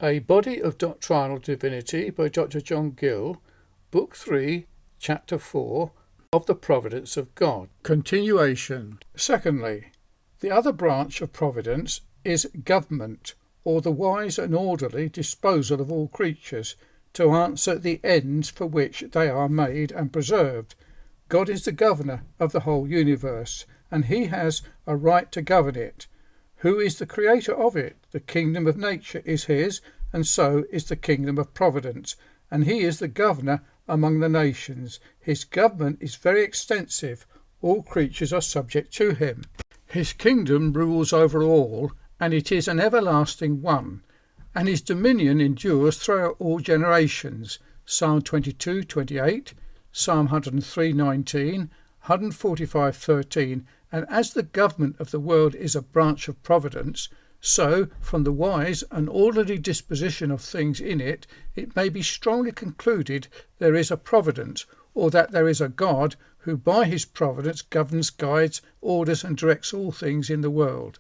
A Body of Doctrinal Divinity by Dr. John Gill, Book 3, Chapter 4 of the Providence of God. Continuation. Secondly, the other branch of providence is government, or the wise and orderly disposal of all creatures, to answer the ends for which they are made and preserved. God is the governor of the whole universe, and he has a right to govern it. Who is the creator of it? The kingdom of nature is his, and so is the kingdom of providence, and he is the governor among the nations. His government is very extensive. All creatures are subject to him. His kingdom rules over all, and it is an everlasting one, and his dominion endures throughout all generations. Psalm 22:28, Psalm 103:19, 145:13. And as the government of the world is a branch of providence, so from the wise and orderly disposition of things in it, it may be strongly concluded there is a providence, or that there is a God who by his providence governs, guides, orders and directs all things in the world.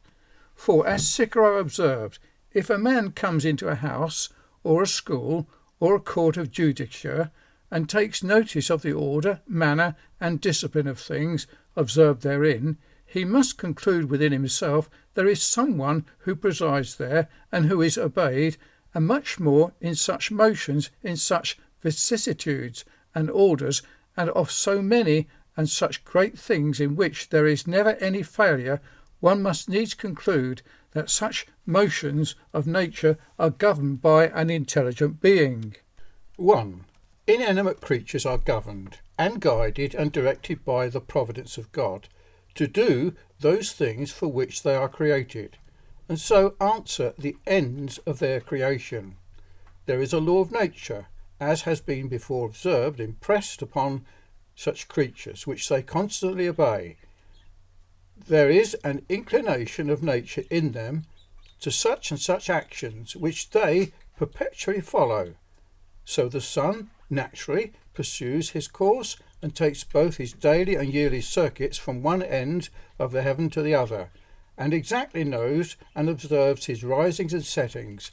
For as Cicero observed, if a man comes into a house or a school or a court of judicature and takes notice of the order, manner and discipline of things observed therein, he must conclude within himself there is someone who presides there and who is obeyed, and much more in such motions, in such vicissitudes and orders, and of so many and such great things in which there is never any failure. One must needs conclude that such motions of nature are governed by an intelligent being. 1. Inanimate creatures are governed and guided and directed by the providence of God to do those things for which they are created, and so answer the ends of their creation. There is a law of nature, as has been before observed, impressed upon such creatures, which they constantly obey. There is an inclination of nature in them to such and such actions, which they perpetually follow. So the sun naturally pursues his course and takes both his daily and yearly circuits from one end of the heaven to the other, and exactly knows and observes his risings and settings.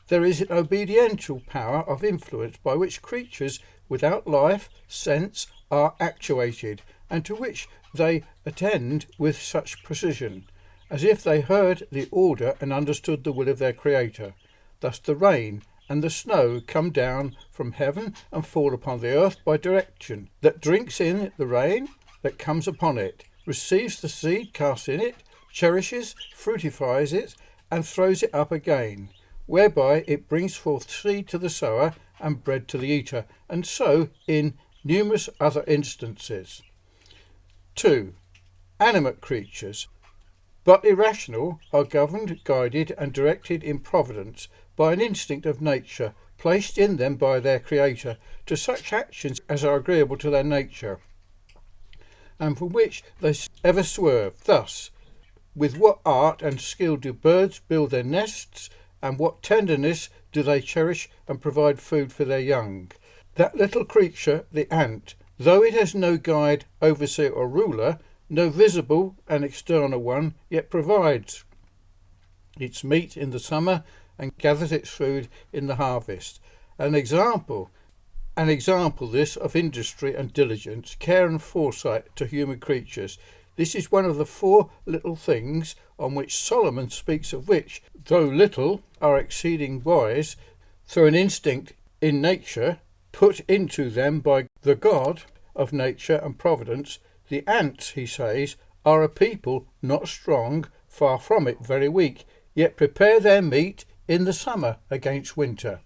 There is an obediential power of influence by which creatures without life, sense, are actuated, and to which they attend with such precision, as if they heard the order and understood the will of their Creator. Thus the rain and the snow come down from heaven and fall upon the earth by direction, that drinks in the rain that comes upon it, receives the seed cast in it, cherishes, fructifies it, and throws it up again, whereby it brings forth seed to the sower and bread to the eater, and so in numerous other instances. 2. Animate creatures, but irrational, are governed, guided, and directed in providence by an instinct of nature placed in them by their Creator to such actions as are agreeable to their nature, and from which they ever swerve. Thus, with what art and skill do birds build their nests, and what tenderness do they cherish and provide food for their young. That little creature, the ant, though it has no guide, overseer or ruler, no visible and external one, yet provides its meat in the summer and gathers its food in the harvest. An example this of industry and diligence, care and foresight to human creatures. This is one of the 4 little things on which Solomon speaks, of which, though little, are exceeding wise, through an instinct in nature put into them by the God of nature and providence. The ants, he says, are a people not strong, far from it, very weak, yet prepare their meat in the summer against winter.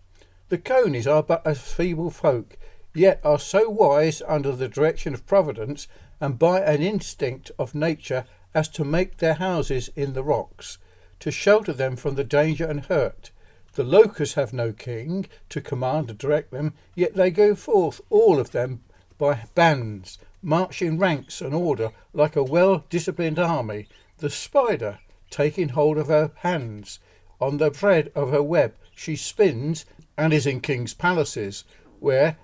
The conies are but a feeble folk, yet are so wise under the direction of providence and by an instinct of nature as to make their houses in the rocks, to shelter them from the danger and hurt. The locusts have no king to command and direct them, yet they go forth all of them by bands, march in ranks and order like a well-disciplined army. The spider, taking hold of her hands, on the thread of her web she spins, and is in kings' palaces, where,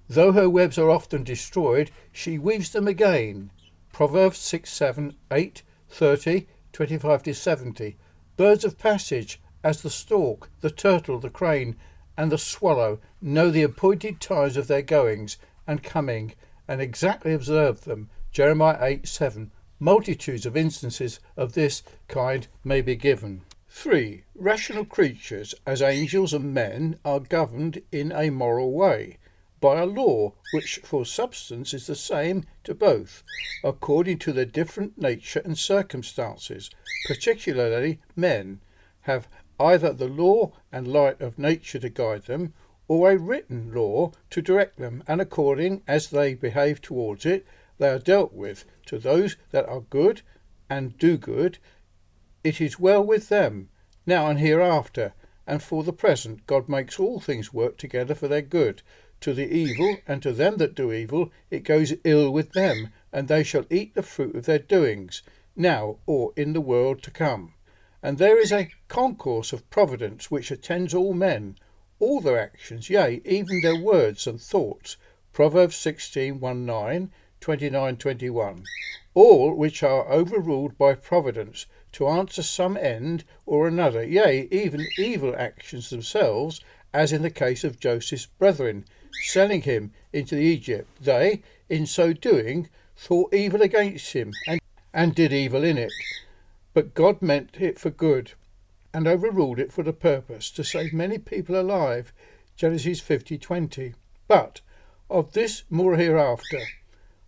though her webs are often destroyed, she weaves them again. Proverbs 6, 7, 8, 30, 25-70. Birds of passage as the stork, the turtle, the crane, and the swallow know the appointed times of their goings and coming, and exactly observe them. Jeremiah 8:7. Multitudes of instances of this kind may be given. 3. Rational creatures, as angels and men, are governed in a moral way, by a law which for substance is the same to both, according to their different nature and circumstances. Particularly men have either the law and light of nature to guide them, or a written law to direct them, and according as they behave towards it, they are dealt with. To those that are good and do good, it is well with them, now and hereafter, and for the present God makes all things work together for their good. To the evil and to them that do evil, it goes ill with them, and they shall eat the fruit of their doings, now or in the world to come. And there is a concourse of providence which attends all men, all their actions, yea, even their words and thoughts. Proverbs 16:19, 29:21. All which are overruled by providence, to answer some end or another, yea, even evil actions themselves, as in the case of Joseph's brethren, selling him into Egypt. They, in so doing, thought evil against him, and did evil in it. But God meant it for good, and overruled it for the purpose to save many people alive. Genesis 50:20. But of this more hereafter.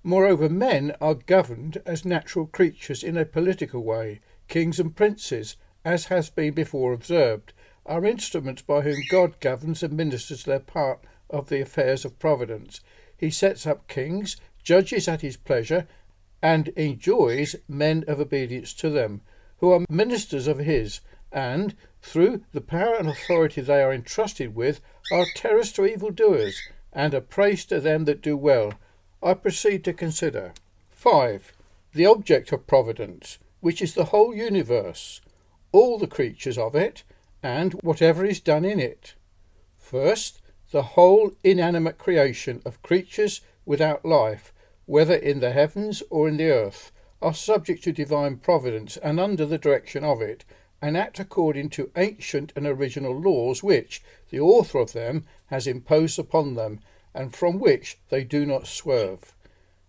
Moreover, men are governed as natural creatures in a political way. Kings and princes, as has been before observed, are instruments by whom God governs and ministers their part of the affairs of providence. He sets up kings, judges at his pleasure, and enjoys men of obedience to them, who are ministers of his, and, through the power and authority they are entrusted with, are terrors to evildoers, and a praise to them that do well. I proceed to consider. 5. The object of providence, which is the whole universe, all the creatures of it, and whatever is done in it. First, the whole inanimate creation of creatures without life, whether in the heavens or in the earth, are subject to divine providence and under the direction of it, and act according to ancient and original laws which the author of them has imposed upon them, and from which they do not swerve.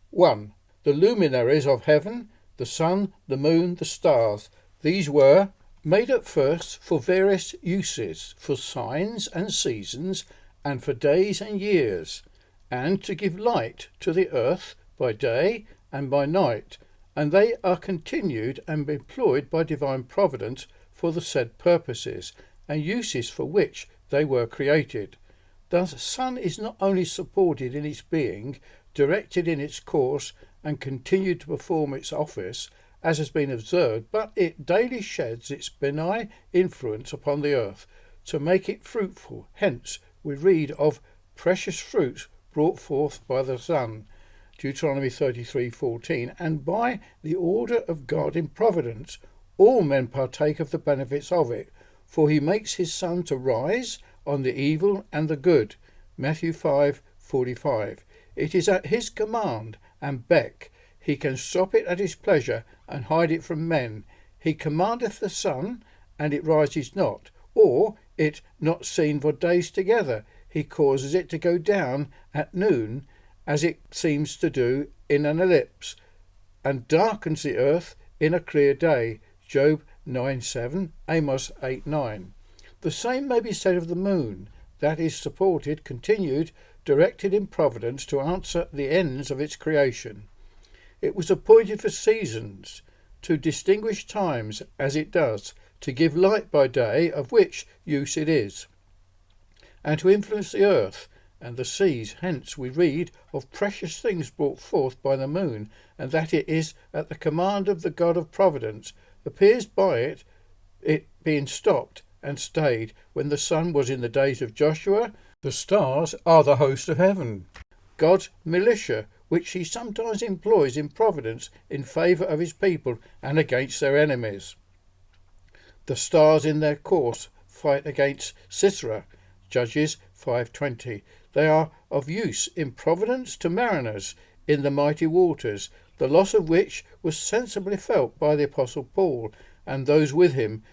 1. The luminaries of heaven, the sun, the moon, the stars. These were made at first for various uses, for signs and seasons, and for days and years, and to give light to the earth by day and by night, and they are continued and employed by divine providence for the said purposes and uses for which they were created. The sun is not only supported in its being, directed in its course, and continued to perform its office, as has been observed, but it daily sheds its benign influence upon the earth, to make it fruitful. Hence we read of precious fruits brought forth by the sun, Deuteronomy 33:14, and by the order of God in providence, all men partake of the benefits of it, for he makes his sun to rise on the evil and the good, Matthew 5:45. It is at his command and beck. He can stop it at his pleasure and hide it from men. He commandeth the sun, and it rises not, or it not seen for days together. He causes it to go down at noon, as it seems to do in an eclipse, and darkens the earth in a clear day. Job 9:7, Amos 8:9. The same may be said of the moon, that is supported, continued, directed in providence to answer the ends of its creation. It was appointed for seasons, to distinguish times, as it does, to give light by day, of which use it is, and to influence the earth and the seas. Hence we read of precious things brought forth by the moon, and that it is at the command of the God of providence, appears by it being stopped and stayed when the sun was in the days of Joshua. The stars are the host of heaven, God's militia, which he sometimes employs in providence in favour of his people and against their enemies. The stars in their course fight against Sisera, Judges 5:20. They are of use in providence to mariners in the mighty waters, the loss of which was sensibly felt by the Apostle Paul and those with him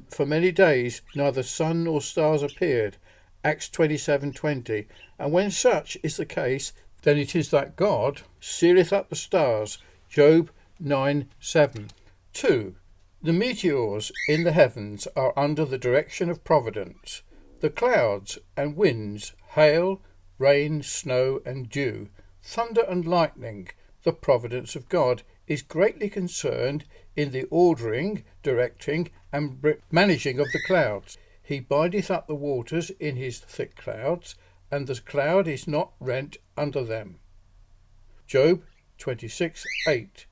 for many days neither sun nor stars appeared, Acts 27:20. And when such is the case, then it is that God sealeth up the stars, Job 9:7. 2. The meteors in the heavens are under the direction of providence. The clouds and winds, hail, rain, snow and dew, thunder and lightning, the providence of God is greatly concerned in the ordering, directing and managing of the clouds. He bindeth up the waters in his thick clouds, and the cloud is not rent under them. Job 26:8.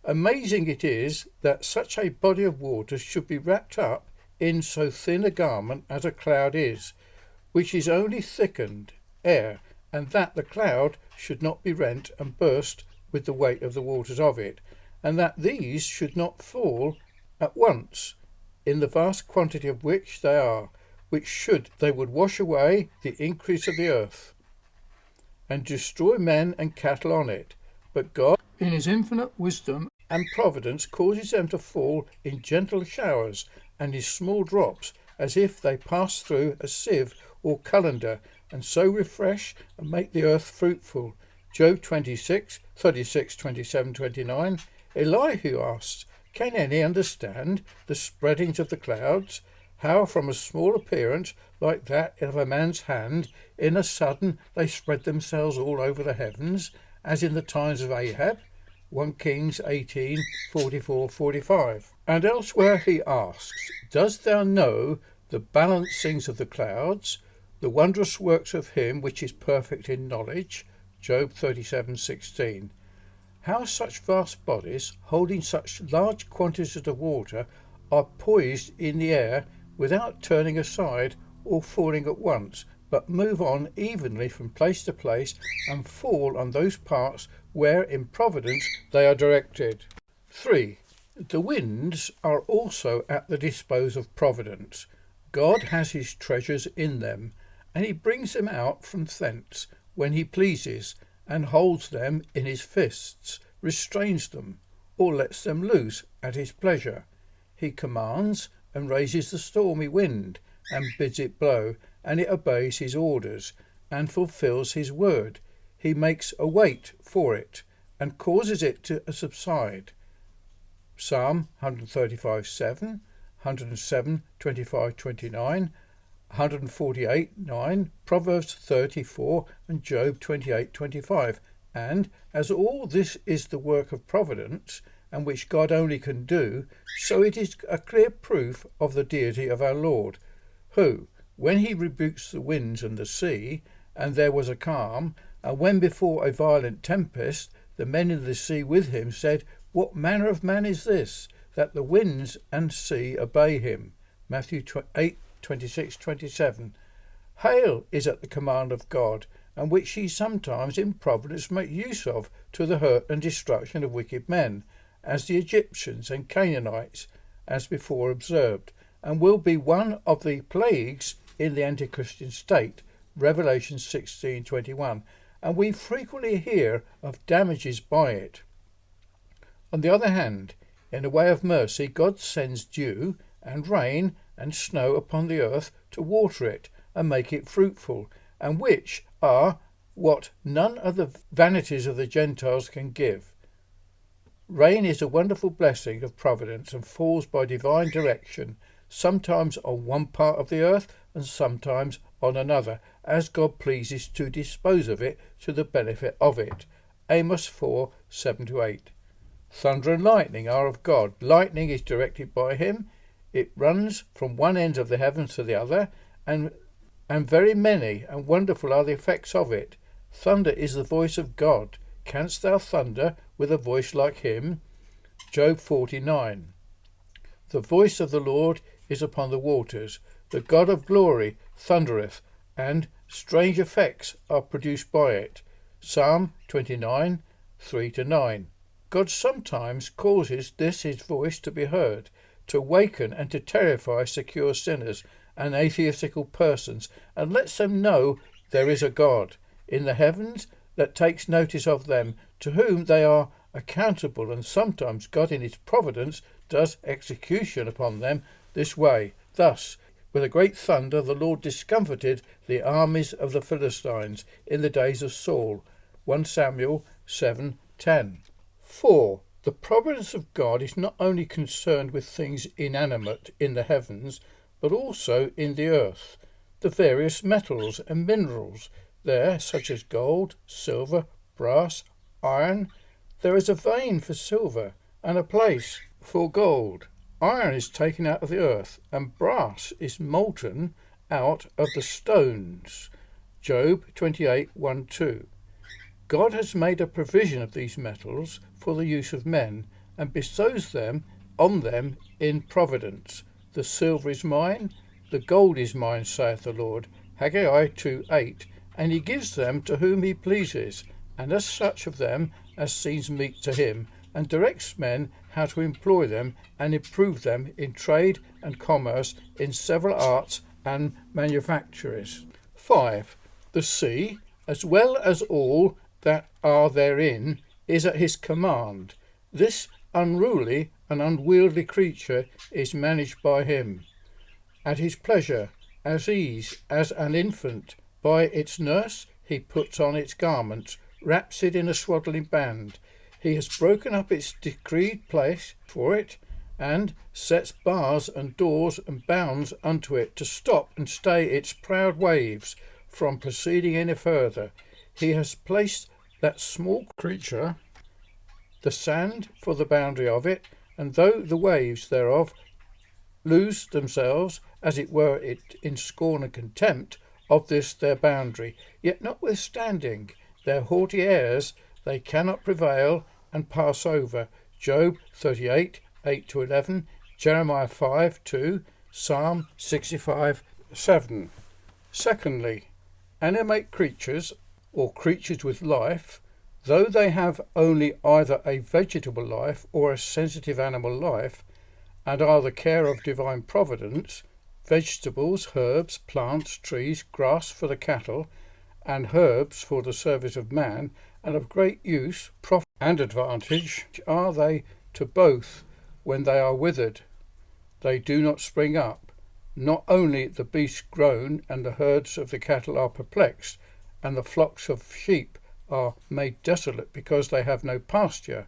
Amazing it is that such a body of waters should be wrapped up in so thin a garment as a cloud is, which is only thickened air, and that the cloud should not be rent and burst with the weight of the waters of it, and that these should not fall at once, in the vast quantity of which they are, they would wash away the increase of the earth, and destroy men and cattle on it. But God, in his infinite wisdom and providence, causes them to fall in gentle showers and in small drops, as if they pass through a sieve or colander, and so refresh and make the earth fruitful. Job 26:36, 27, 29. Elihu asks, can any understand the spreadings of the clouds? How from a small appearance like that of a man's hand, in a sudden they spread themselves all over the heavens, as in the times of Ahab? 1 Kings 18:44-45. And elsewhere he asks, dost thou know the balancings of the clouds, the wondrous works of him which is perfect in knowledge? Job 37:16. How such vast bodies, holding such large quantities of water, are poised in the air without turning aside or falling at once, but move on evenly from place to place and fall on those parts where in providence they are directed. 3. The winds are also at the disposal of providence. God has his treasures in them, and he brings them out from thence when he pleases, and holds them in his fists, restrains them, or lets them loose at his pleasure. He commands and raises the stormy wind, and bids it blow, and it obeys his orders, and fulfils his word. He makes a wait for it, and causes it to subside. Psalm 135:7, 107:25-29, 148:9, Proverbs 34, and Job 28:25. And as all this is the work of providence, and which God only can do, so it is a clear proof of the deity of our Lord, who, when he rebukes the winds and the sea, and there was a calm, and when before a violent tempest the men in the sea with him said, what manner of man is this, that the winds and sea obey him? Matthew 8:26-27. Hail is at the command of God, and which he sometimes in providence make use of to the hurt and destruction of wicked men, as the Egyptians and Canaanites, as before observed, and will be one of the plagues in the anti-Christian state, Revelation 16:21, and we frequently hear of damages by it. On the other hand, in a way of mercy, God sends dew and rain and snow upon the earth to water it and make it fruitful, and which are what none of the vanities of the Gentiles can give. Rain is a wonderful blessing of providence and falls by divine direction, sometimes on one part of the earth and sometimes on another, as God pleases to dispose of it to the benefit of it. Amos 4:7-8. Thunder and lightning are of God. Lightning is directed by him. It runs from one end of the heavens to the other, and very many and wonderful are the effects of it. Thunder is the voice of God. Canst thou thunder with a voice like him? Job 49. The voice of the Lord is upon the waters. The God of glory thundereth, and strange effects are produced by it. Psalm 29, 3-9. God sometimes causes this his voice to be heard, to waken and to terrify secure sinners and atheistical persons, and lets them know there is a God in the heavens that takes notice of them, to whom they are accountable, and sometimes God in his providence does execution upon them this way. Thus, with a great thunder, the Lord discomfited the armies of the Philistines in the days of Saul. 1 Samuel 7:10. 4. The providence of God is not only concerned with things inanimate in the heavens, but also in the earth. The various metals and minerals there, such as gold, silver, brass, iron. There is a vein for silver and a place for gold. Iron is taken out of the earth, and brass is molten out of the stones. Job 28:1-2. God has made a provision of these metals for the use of men, and bestows them on them in providence. The silver is mine, the gold is mine, saith the Lord. Haggai 2:8. And he gives them to whom he pleases, and as such of them as seems meet to him, and directs men how to employ them and improve them in trade and commerce, in several arts and manufactures. 5. The sea, as well as all that are therein, is at his command. This unruly and unwieldy creature is managed by him, at his pleasure, as ease as an infant. By its nurse he puts on its garments, wraps it in a swaddling band. He has broken up its decreed place for it, and sets bars and doors and bounds unto it, to stop and stay its proud waves from proceeding any further. He has placed that small creature, the sand, for the boundary of it, and though the waves thereof lose themselves, as it were, in scorn and contempt of this their boundary, yet notwithstanding their haughty airs, they cannot prevail and pass over. Job 38:8-11, Jeremiah 5:2, Psalm 65:7. Secondly, animate creatures, or creatures with life, though they have only either a vegetable life or a sensitive animal life, and are the care of divine providence, vegetables, herbs, plants, trees, grass for the cattle, and herbs for the service of man, and of great use, profit, and advantage are they to both when they are withered. They do not spring up. Not only the beasts groan, and the herds of the cattle are perplexed, and the flocks of sheep are made desolate because they have no pasture.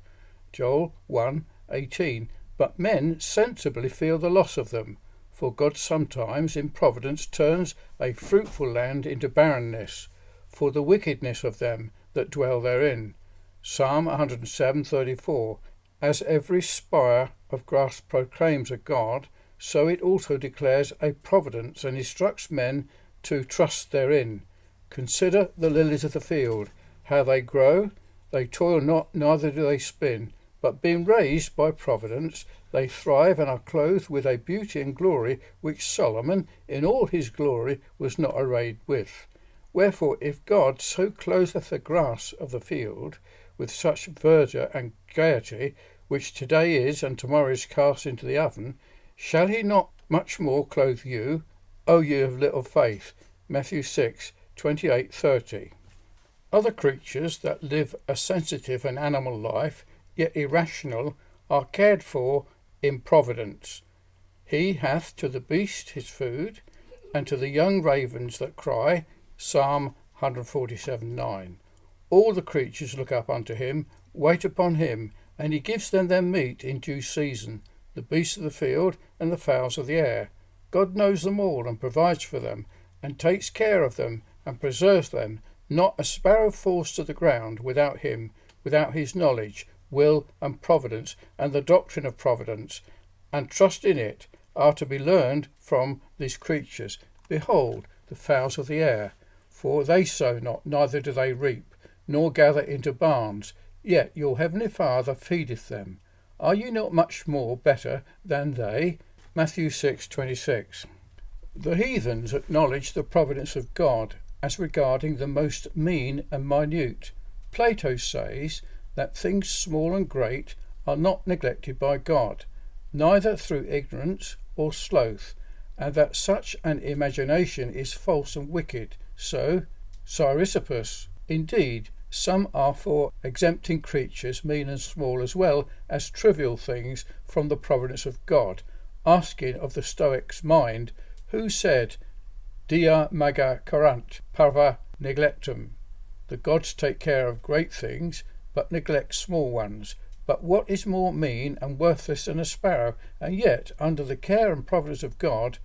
Joel 1:18. But men sensibly feel the loss of them, for God sometimes in providence turns a fruitful land into barrenness, for the wickedness of them that dwell therein. Psalm 107:34. As every spire of grass proclaims a God, so it also declares a providence, and instructs men to trust therein. Consider the lilies of the field, how they grow, they toil not, neither do they spin, but being raised by providence, they thrive and are clothed with a beauty and glory which Solomon in all his glory was not arrayed with. Wherefore, if God so clotheth the grass of the field with such verdure and gaiety, which today is and tomorrow is cast into the oven, shall he not much more clothe you, O ye of little faith? Matthew 6:28-30. Other creatures that live a sensitive and animal life, yet irrational, are cared for in providence. He hath to the beast his food, and to the young ravens that cry. Psalm 147:9. All the creatures look up unto him, wait upon him, and he gives them their meat in due season, the beasts of the field and the fowls of the air. God knows them all, and provides for them, and takes care of them, and preserves them. Not a sparrow falls to the ground without him, without his knowledge, will, and providence, and the doctrine of providence, and trust in it, are to be learned from these creatures. Behold, the fowls of the air, for they sow not, neither do they reap, nor gather into barns, yet your heavenly Father feedeth them. Are you not much more better than they? Matthew 6:26. The heathens acknowledge the providence of God as regarding the most mean and minute. Plato says that things small and great are not neglected by God, neither through ignorance or sloth, and that such an imagination is false and wicked. So Chrysippus. Indeed, some are for exempting creatures, mean and small, as well as trivial things, from the providence of God. asking of the Stoic's mind, who said, Dia maga curant, parva neglectum. The gods take care of great things, but neglect small ones. But what is more mean and worthless than a sparrow, and yet under the care and providence of God,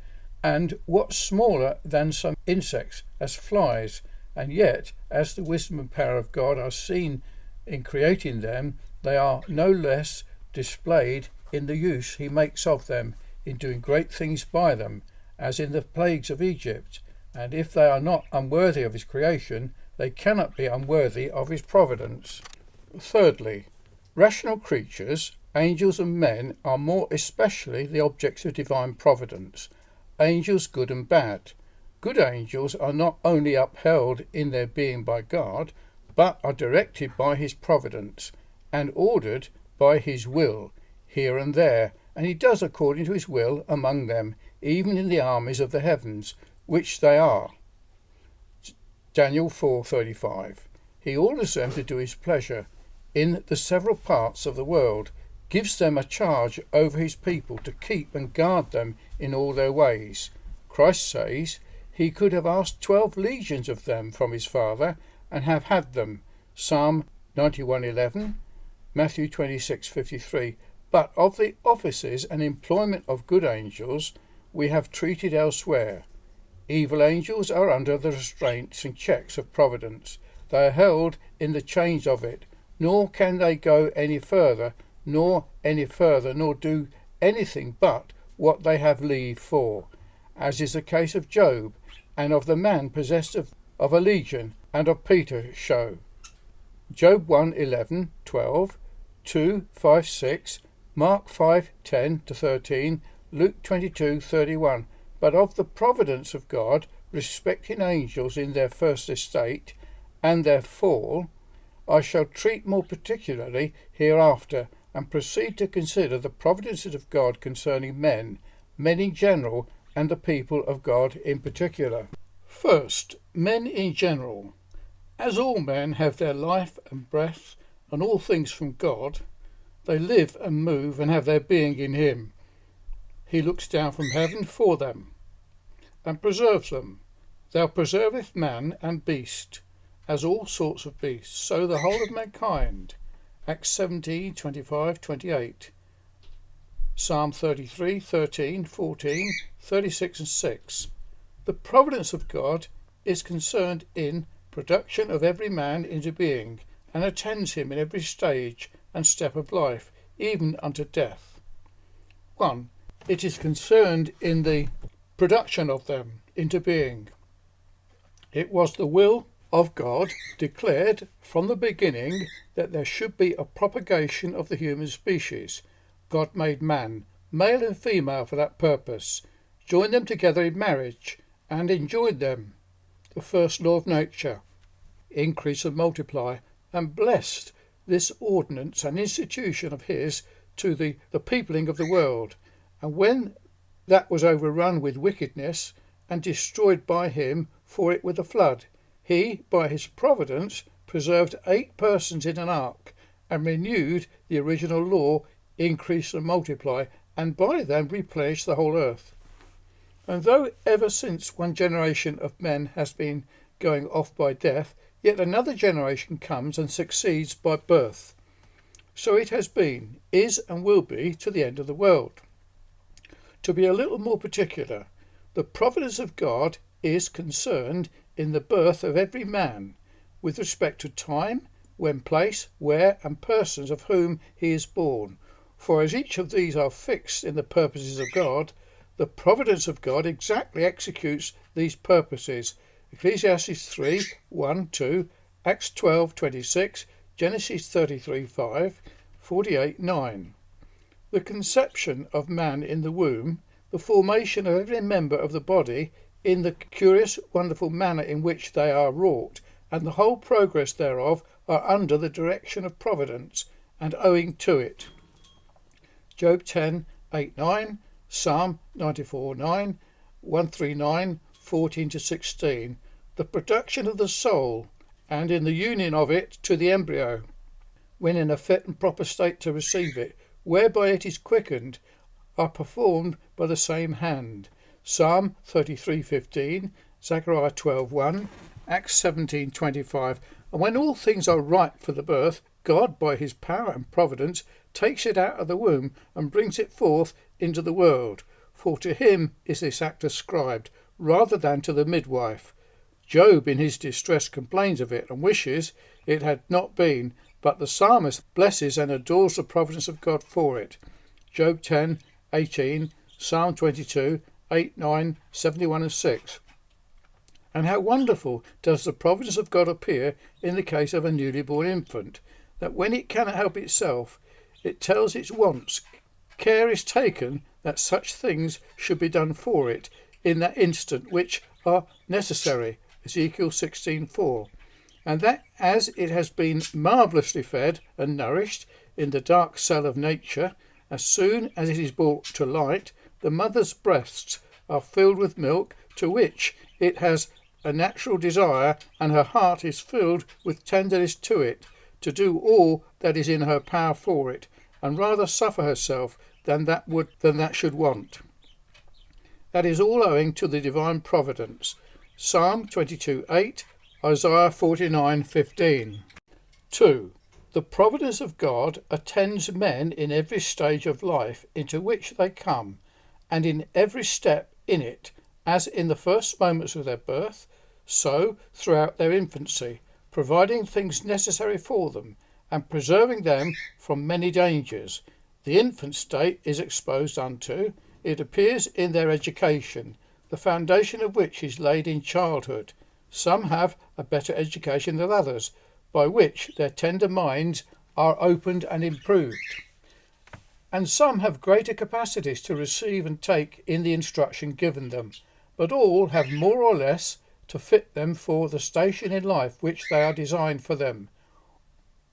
and what smaller than some insects, as flies, and yet, as the wisdom and power of God are seen in creating them, they are no less displayed in the use he makes of them, in doing great things by them, as in the plagues of Egypt. And if they are not unworthy of his creation, they cannot be unworthy of his providence. Thirdly, rational creatures, angels and men, are more especially the objects of divine providence. Angels good and bad. Good angels are not only upheld in their being by God, but are directed by his providence, and ordered by his will, here and there, and he does according to his will among them, even in the armies of the heavens, which they are. Daniel 4:35. He orders them to do his pleasure in the several parts of the world, gives them a charge over his people to keep and guard them in all their ways. Christ says he could have asked 12 legions of them from his Father, and have had them. Psalm 91:11, Matthew 26:53. But of the offices and employment of good angels we have treated elsewhere. Evil angels are under the restraints and checks of providence. They are held in the chains of it, nor can they go any further, nor do anything but what they have leave for, as is the case of Job, and of the man possessed of a legion, and of Peter show. Job 1:11, 12, 2:5-6, Mark 5:10-13, Luke 22:31. But of the providence of God respecting angels in their first estate and their fall, I shall treat more particularly hereafter, and proceed to consider the providences of God concerning men in general, and the people of God in particular. First, men in general. As all men have their life and breath and all things from God, they live and move and have their being in him. He looks down from heaven for them and preserves them. Thou preservest man and beast, as all sorts of beasts, so the whole of mankind. Acts 17:25-28. Psalm 33:13, 14, 36 and 6. The providence of God is concerned in production of every man into being, and attends him in every stage and step of life, even unto death. 1. It is concerned in the production of them into being. It was the will of God, declared from the beginning, that there should be a propagation of the human species. God made man, male and female, for that purpose, joined them together in marriage, and enjoined them, the first law of nature, increase and multiply, and blessed this ordinance and institution of his to the peopling of the world. And when that was overrun with wickedness, and destroyed by him for it with a flood, he, by his providence, preserved 8 persons in an ark, and renewed the original law, increase and multiply, and by them replenished the whole earth. And though ever since one generation of men has been going off by death, yet another generation comes and succeeds by birth. So it has been, is, and will be to the end of the world. To be a little more particular, the providence of God is concerned in the birth of every man, with respect to time, when, place, where, and persons of whom he is born. For as each of these are fixed in the purposes of God, the providence of God exactly executes these purposes. Ecclesiastes 3:1-2, Acts 12:26, Genesis 33:5, 48:9. The conception of man in the womb, the formation of every member of the body in the curious, wonderful manner in which they are wrought, and the whole progress thereof, are under the direction of providence, and owing to it. Job 10:8-9, Psalm 94:9, 139, 14-16. The production of the soul, and in the union of it to the embryo, when in a fit and proper state to receive it, whereby it is quickened are performed by the same hand. Psalm 33:15, Zechariah 12:1, Acts 17:25. And when all things are ripe for the birth, God, by his power and providence, takes it out of the womb and brings it forth into the world. For to him is this act ascribed, rather than to the midwife. Job in his distress complains of it and wishes it had not been, but the psalmist blesses and adores the providence of God for it. Job 10:18, Psalm 22, 8, 9, 71 and 6. And how wonderful does the providence of God appear in the case of a newly born infant, that when it cannot help itself, it tells its wants. Care is taken that such things should be done for it in that instant which are necessary, Ezekiel 16:4, and that as it has been marvellously fed and nourished in the dark cell of nature, as soon as it is brought to light, the mother's breasts are filled with milk, to which it has a natural desire, and her heart is filled with tenderness to it, to do all that is in her power for it, and rather suffer herself than that should want. That is all owing to the divine providence. Psalm 22:8, Isaiah 49:15. 2. The providence of God attends men in every stage of life into which they come, and in every step in it, as in the first moments of their birth, so throughout their infancy, providing things necessary for them, and preserving them from many dangers. The infant state is exposed unto, it appears in their education, the foundation of which is laid in childhood. Some have a better education than others, by which their tender minds are opened and improved. And some have greater capacities to receive and take in the instruction given them, but all have more or less to fit them for the station in life which they are designed for them.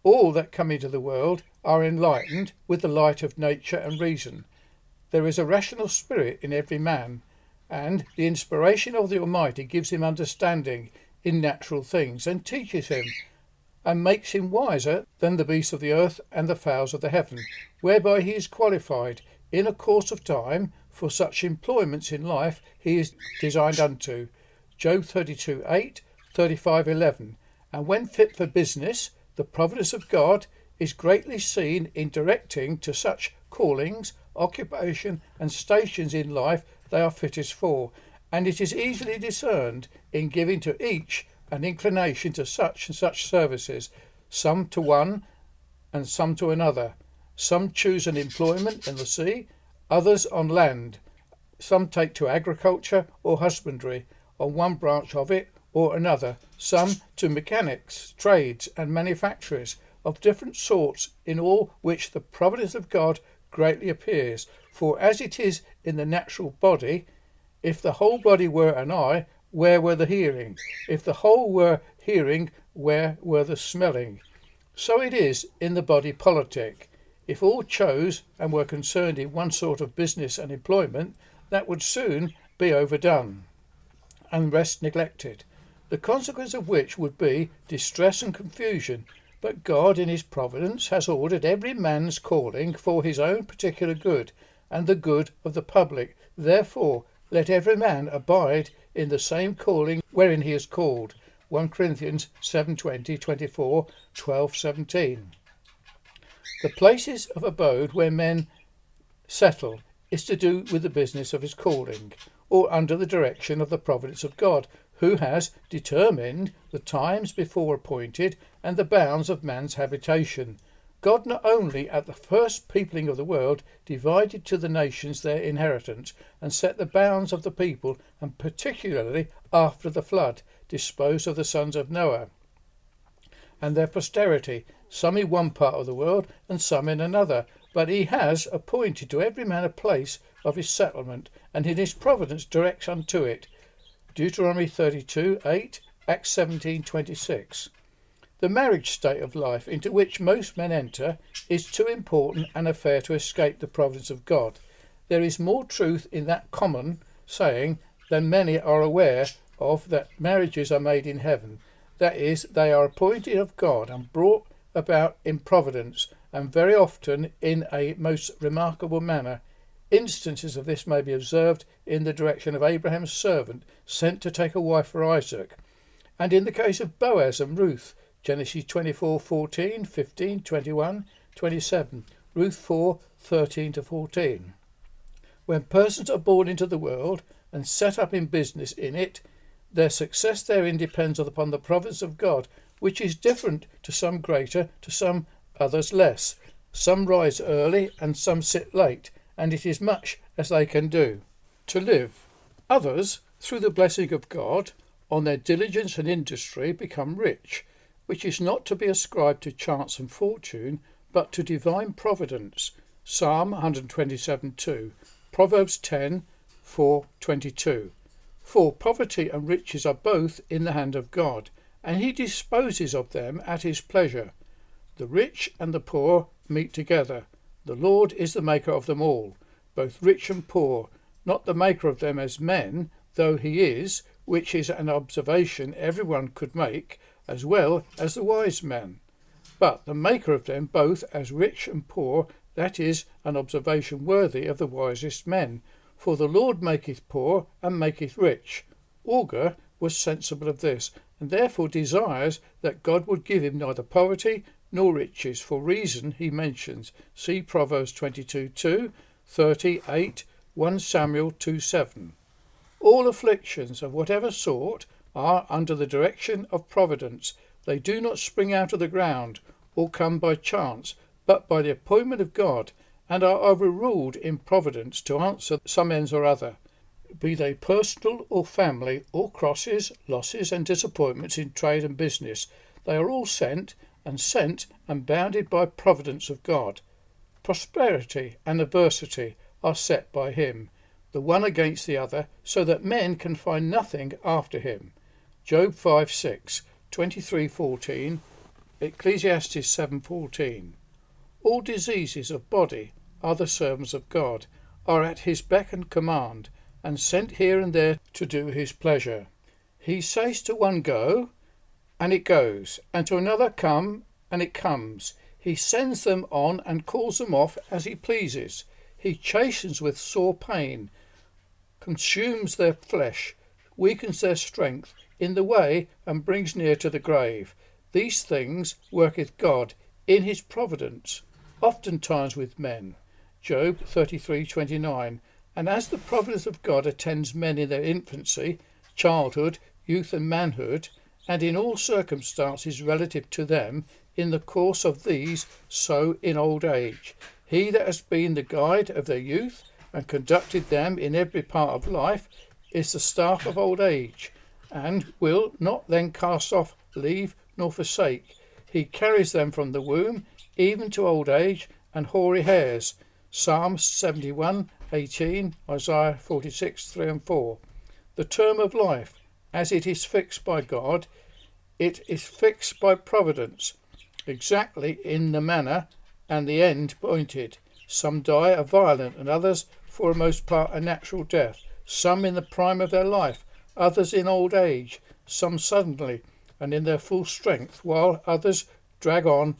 All that come into the world are enlightened with the light of nature and reason. There is a rational spirit in every man, and the inspiration of the Almighty gives him understanding in natural things, and teaches him, and makes him wiser than the beasts of the earth and the fowls of the heaven, whereby he is qualified in a course of time for such employments in life he is designed unto. Job 32:8, 35:11. And when fit for business, the providence of God is greatly seen in directing to such callings, occupation, and stations in life they are fittest for, and it is easily discerned in giving to each an inclination to such and such services, some to one and some to another. Some choose an employment in the sea, others on land. Some take to agriculture or husbandry, on one branch of it or another, some to mechanics, trades, and manufactories of different sorts, in all which the providence of God greatly appears. For as it is in the natural body, if the whole body were an eye, where were the hearing? If the whole were hearing, where were the smelling? So it is in the body politic. If all chose and were concerned in one sort of business and employment, that would soon be overdone, and rest neglected, the consequence of which would be distress and confusion. But God in his providence has ordered every man's calling for his own particular good, and the good of the public. Therefore let every man abide in the same calling wherein he is called. 1 Corinthians 7:20, 24, 12, 17. The places of abode where men settle is to do with the business of his calling, or under the direction of the providence of God, who has determined the times before appointed and the bounds of man's habitation. God not only at the first peopling of the world divided to the nations their inheritance, and set the bounds of the people, and particularly after the flood disposed of the sons of Noah and their posterity, some in one part of the world and some in another, but he has appointed to every man a place of his settlement, and in his providence directs unto it. Deuteronomy 32:8, Acts 17:26. The marriage state of life into which most men enter is too important an affair to escape the providence of God. There is more truth in that common saying than many are aware of, that marriages are made in heaven. That is, they are appointed of God and brought about in providence, and very often in a most remarkable manner. Instances of this may be observed in the direction of Abraham's servant sent to take a wife for Isaac, and in the case of Boaz and Ruth, Genesis 24:14, 15, 21, 27, Ruth 4:13-14. When persons are born into the world and set up in business in it, their success therein depends upon the providence of God, which is different, to some greater, to some others less. Some rise early and some sit late, and it is much as they can do to live. Others, through the blessing of God, on their diligence and industry, become rich, which is not to be ascribed to chance and fortune, but to divine providence. Psalm 127:2, Proverbs 10:4-22. For poverty and riches are both in the hand of God, and he disposes of them at his pleasure. The rich and the poor meet together. The Lord is the maker of them all, both rich and poor, not the maker of them as men, though he is, which is an observation everyone could make, as well as the wise men, but the maker of them both as rich and poor, that is an observation worthy of the wisest men. For the Lord maketh poor and maketh rich. Augur was sensible of this, and therefore desires that God would give him neither poverty nor riches, for reason he mentions. See Proverbs 22:2, 38, 1 Samuel 2:7. All afflictions of whatever sort are under the direction of providence. They do not spring out of the ground or come by chance, but by the appointment of God, and are overruled in providence to answer some ends or other, be they personal or family, or crosses, losses and disappointments in trade and business. They are all sent and bounded by providence of God. Prosperity and adversity are set by him, the one against the other, so that men can find nothing after him. Job 5:6, 23:14, Ecclesiastes 7:14. All diseases of body are the servants of God, are at his beck and command, and sent here and there to do his pleasure. He says to one, go, and it goes, and to another, come, and it comes. He sends them on and calls them off as he pleases. He chastens with sore pain, consumes their flesh, weakens their strength in the way, and brings near to the grave. These things worketh God in his providence, oftentimes with men. Job 33:29. And as the providence of God attends men in their infancy, childhood, youth and manhood, and in all circumstances relative to them, in the course of these, so in old age. He that has been the guide of their youth, and conducted them in every part of life, is the staff of old age, and will not then cast off, leave, nor forsake. He carries them from the womb, even to old age and hoary hairs. Psalm 71:18, Isaiah 46:3-4. The term of life, as it is fixed by God, it is fixed by providence, exactly in the manner and the end appointed. Some die a violent, and others, for the most part, a natural death. Some in the prime of their life, others in old age, some suddenly and in their full strength, while others drag on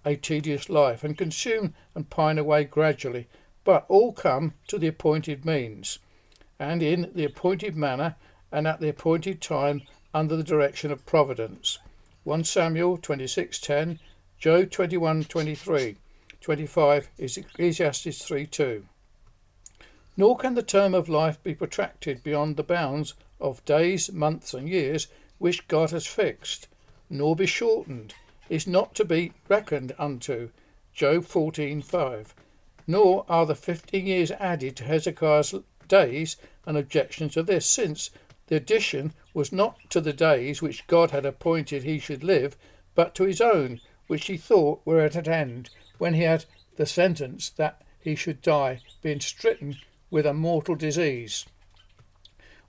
a tedious life and consume and pine away gradually, but all come to the appointed means, and in the appointed manner, and at the appointed time, under the direction of providence. 1 Samuel 26:10, Job 21:23, 25 is Ecclesiastes 3:2. Nor can the term of life be protracted beyond the bounds of days, months and years which God has fixed, nor be shortened, is not to be reckoned unto. Job 14:5. Nor are the 15 years added to Hezekiah's days an objection to this, since the addition was not to the days which God had appointed he should live, but to his own, which he thought were at an end, when he had the sentence that he should die, being stricken with a mortal disease,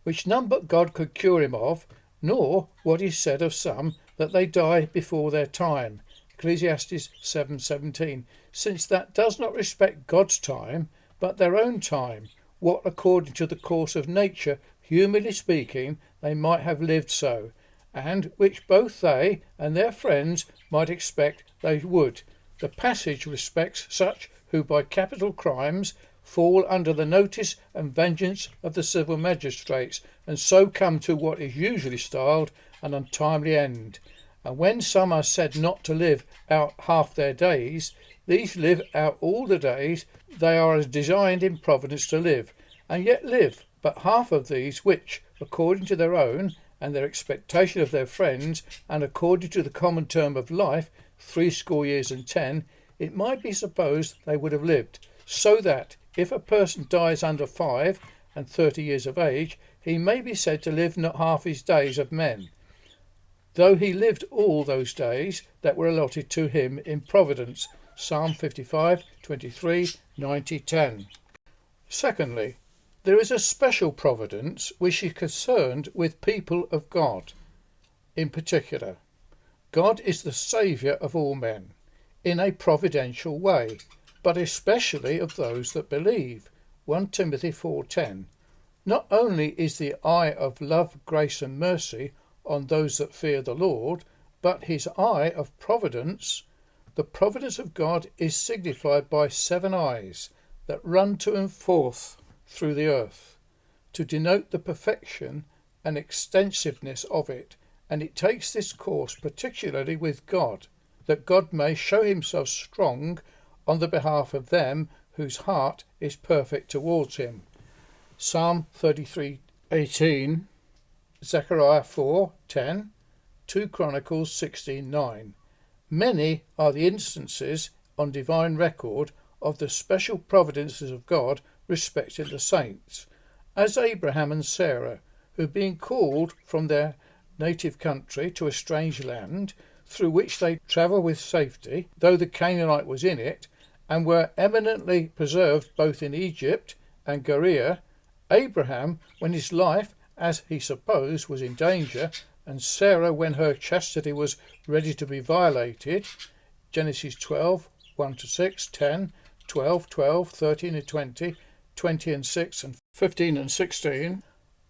which none but God could cure him of, nor what is said of some, that they die before their time. Ecclesiastes 7:17. Since that does not respect God's time, but their own time, what according to the course of nature, humanly speaking, they might have lived so, and which both they and their friends might expect they would. The passage respects such who by capital crimes, fall under the notice and vengeance of the civil magistrates, and so come to what is usually styled an untimely end. And when some are said not to live out half their days, these live out all the days they are designed in Providence to live, and yet live but half of these, which, according to their own and their expectation of their friends, and according to the common term of life, 80 years and 10, it might be supposed they would have lived, so that if a person dies under 35 years of age, he may be said to live not half his days of men, though he lived all those days that were allotted to him in Providence. Psalm 55, 23, 90, 10. Secondly, there is a special providence which is concerned with people of God. In particular, God is the Saviour of all men in a providential way, but especially of those that believe. 1 Timothy 4:10. Not only is the eye of love, grace and mercy on those that fear the Lord, but his eye of providence, the providence of God, is signified by 7 eyes that run to and forth through the earth, to denote the perfection and extensiveness of it, and it takes this course particularly with God, that God may show himself strong on the behalf of them whose heart is perfect towards him. Psalm 33:18, Zechariah 4:10, 2 Chronicles 16:9. Many are the instances on divine record of the special providences of God respecting the saints, as Abraham and Sarah, who being called from their native country to a strange land, through which they travel with safety, though the Canaanite was in it, and were eminently preserved both in Egypt and Gerar, Abraham, when his life, as he supposed, was in danger, and Sarah, when her chastity was ready to be violated, Genesis 12, 1-6, 10, 12, 12, 13 and 20, 20 and 6, and 15 and 16,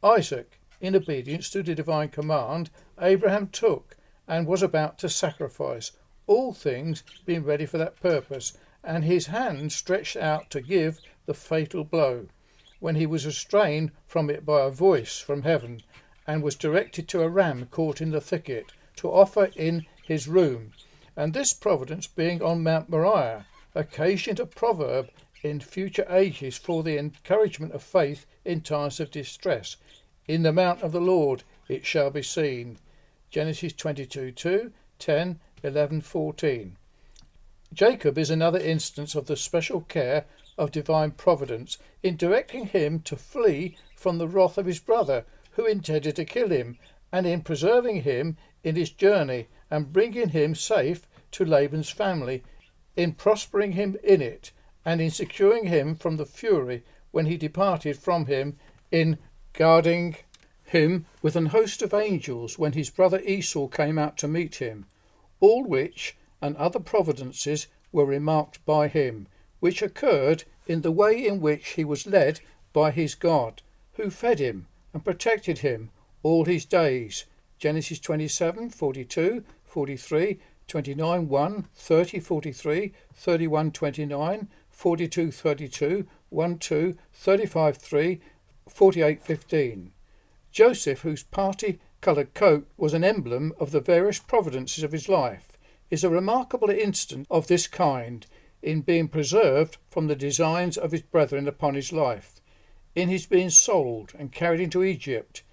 Isaac, in obedience to the divine command, Abraham took and was about to sacrifice, all things being ready for that purpose, and his hand stretched out to give the fatal blow, when he was restrained from it by a voice from heaven, and was directed to a ram caught in the thicket, to offer in his room. And this providence being on Mount Moriah, occasioned a proverb in future ages for the encouragement of faith in times of distress. In the mount of the Lord it shall be seen. Genesis 22:2, 10, 11, 14. Jacob is another instance of the special care of divine providence in directing him to flee from the wrath of his brother, who intended to kill him, and in preserving him in his journey, and bringing him safe to Laban's family, in prospering him in it, and in securing him from the fury when he departed from him, in guarding him with an host of angels when his brother Esau came out to meet him. All which and other providences were remarked by him, which occurred in the way in which he was led by his God, who fed him and protected him all his days. Genesis 27, 42, 43, 29, 1, 30, 43, 31, 29, 42, 32, 1, 2, 35, 3, 48, 15. Joseph, whose party-coloured coat was an emblem of the various providences of his life, is a remarkable instance of this kind in being preserved from the designs of his brethren upon his life, in his being sold and carried into Egypt,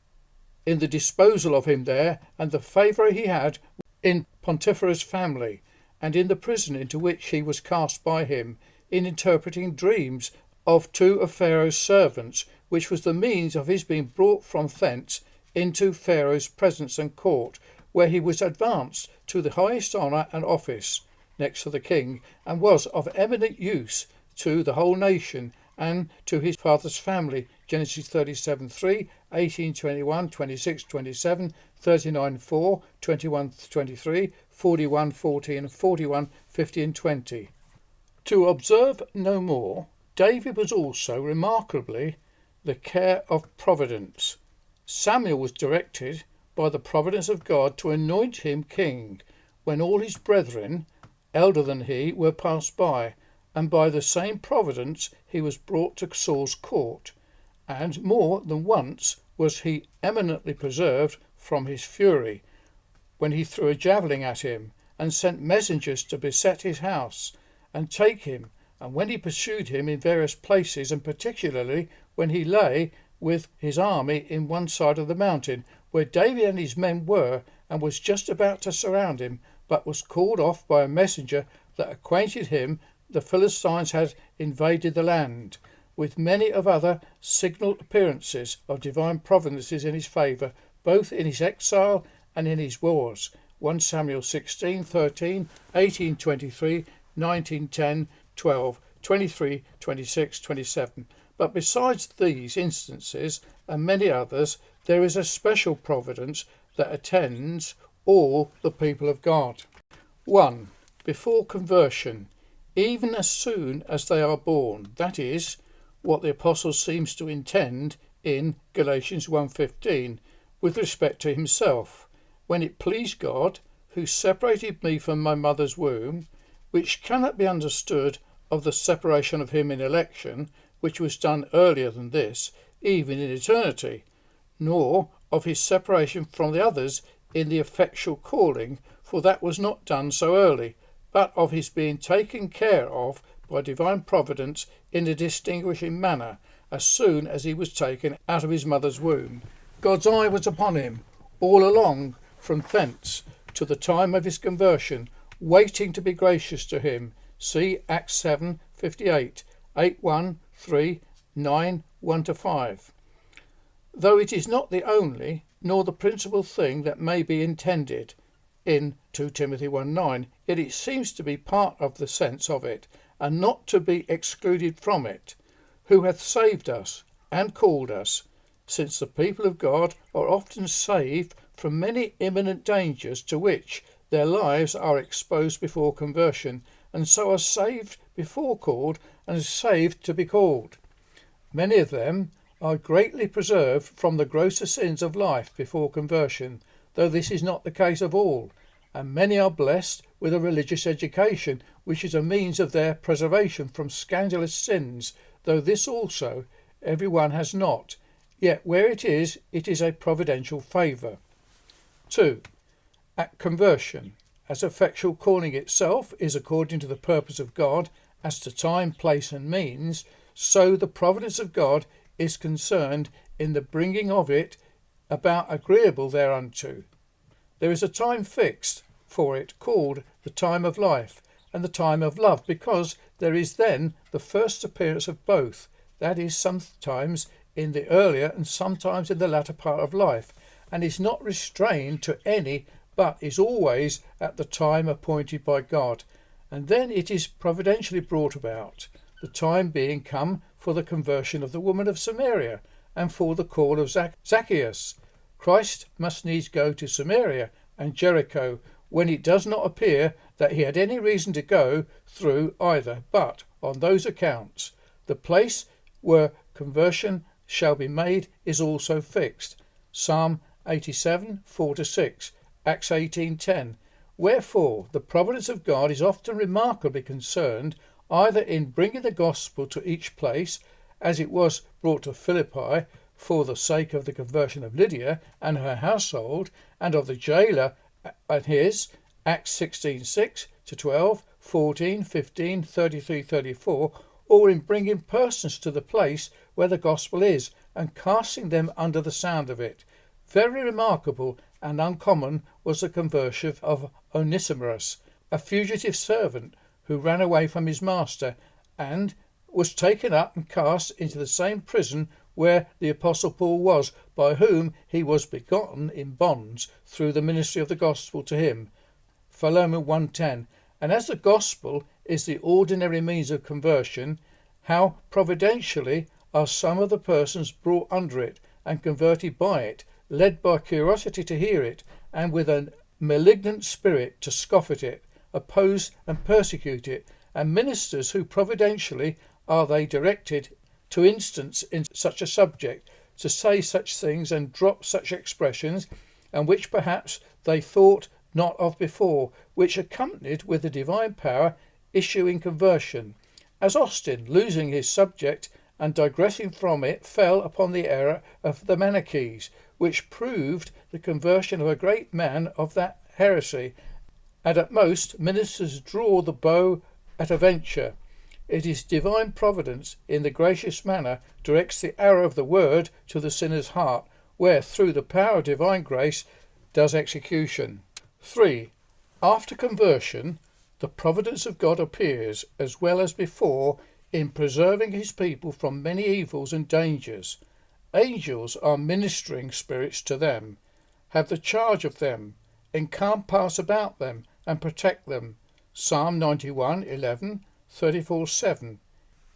in the disposal of him there, and the favour he had in Potiphar's family, and in the prison into which he was cast by him, in interpreting dreams of 2 of Pharaoh's servants, which was the means of his being brought from thence into Pharaoh's presence and court, where he was advanced to the highest honour and office next to the king, and was of eminent use to the whole nation and to his father's family. Genesis 37:3, 18:21, 26:27, 39:4, 21:23, 41:14, and 41:50 and 20. To observe no more, David was also remarkably the care of providence. Samuel was directed by the providence of God to anoint him king, when all his brethren, elder than he, were passed by, and by the same providence he was brought to Saul's court, and more than once was he eminently preserved from his fury, when he threw a javelin at him, and sent messengers to beset his house, and take him, and when he pursued him in various places, and particularly when he lay with his army in one side of the mountain, where David and his men were, and was just about to surround him, but was called off by a messenger that acquainted him the Philistines had invaded the land, with many of other signal appearances of divine providences in his favour, both in his exile and in his wars. 1 Samuel 16, 13, 18, 23, 19, 10, 12, 23, 26, 27. But besides these instances and many others, there is a special providence that attends all the people of God. 1. Before conversion, even as soon as they are born, that is, what the apostle seems to intend in Galatians 1:15 with respect to himself, when it pleased God, who separated me from my mother's womb, which cannot be understood of the separation of him in election, which was done earlier than this, even in eternity, nor of his separation from the others in the effectual calling, for that was not done so early, but of his being taken care of by divine providence in a distinguishing manner, as soon as he was taken out of his mother's womb. God's eye was upon him all along from thence to the time of his conversion, waiting to be gracious to him. See Acts 7:58, 8:1, 3, 9, 1-5. Though it is not the only, nor the principal thing that may be intended in 2 Timothy 1:9, yet it seems to be part of the sense of it, and not to be excluded from it, who hath saved us and called us, since the people of God are often saved from many imminent dangers to which their lives are exposed before conversion, and so are saved before called, and saved to be called. Many of them are greatly preserved from the grosser sins of life before conversion, though this is not the case of all, and many are blessed with a religious education, which is a means of their preservation from scandalous sins, though this also every one has not, yet where it is a providential favour. 2. At conversion, as effectual calling itself is according to the purpose of God, as to time, place, and means, so the providence of God is concerned in the bringing of it about agreeable thereunto. There is a time fixed for it, called the time of life and the time of love, because there is then the first appearance of both, that is, sometimes in the earlier and sometimes in the latter part of life, and is not restrained to any, but is always at the time appointed by God, and then it is providentially brought about, the time being come for the conversion of the woman of Samaria, and for the call of Zacchaeus. Christ must needs go to Samaria and Jericho, when it does not appear that he had any reason to go through either, but on those accounts the place where conversion shall be made is also fixed. Psalm 87, 4-6, Acts 18:10. Wherefore the providence of God is often remarkably concerned either in bringing the gospel to each place, as it was brought to Philippi for the sake of the conversion of Lydia and her household, and of the jailer and his, Acts 16:6-12, 14, 15, 33, 34, or in bringing persons to the place where the gospel is, and casting them under the sound of it. Very remarkable and uncommon was the conversion of Onesimus, a fugitive servant who ran away from his master, and was taken up and cast into the same prison where the Apostle Paul was, by whom he was begotten in bonds through the ministry of the gospel to him. Philemon 1:10. And as the gospel is the ordinary means of conversion, how providentially are some of the persons brought under it and converted by it, led by curiosity to hear it, and with a malignant spirit to scoff at it, oppose and persecute it, and ministers who providentially are they directed to instance in such a subject, to say such things and drop such expressions, and which perhaps they thought not of before, which accompanied with the divine power issue in conversion, as Austin, losing his subject and digressing from it, fell upon the error of the Manichees, which proved the conversion of a great man of that heresy, and at most ministers draw the bow at a venture. It is divine providence in the gracious manner directs the arrow of the word to the sinner's heart, where through the power of divine grace does execution. 3. After conversion, the providence of God appears, as well as before, in preserving his people from many evils and dangers. Angels are ministering spirits to them, have the charge of them, encompass about them, and protect them. Psalm 91:11, 34:7.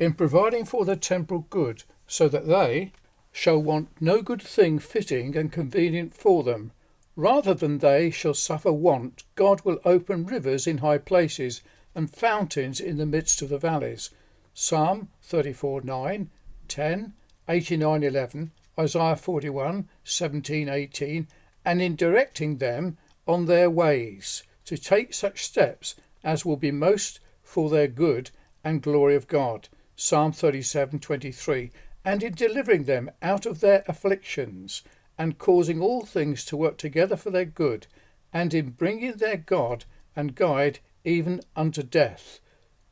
In providing for their temporal good, so that they shall want no good thing fitting and convenient for them. Rather than they shall suffer want, God will open rivers in high places and fountains in the midst of the valleys. Psalm 34:9, 10, 89:11, Isaiah 41:17-18, and in directing them on their ways to take such steps as will be most for their good and glory of God. Psalm 37:23, and in delivering them out of their afflictions, and causing all things to work together for their good, and in bringing their God and guide even unto death.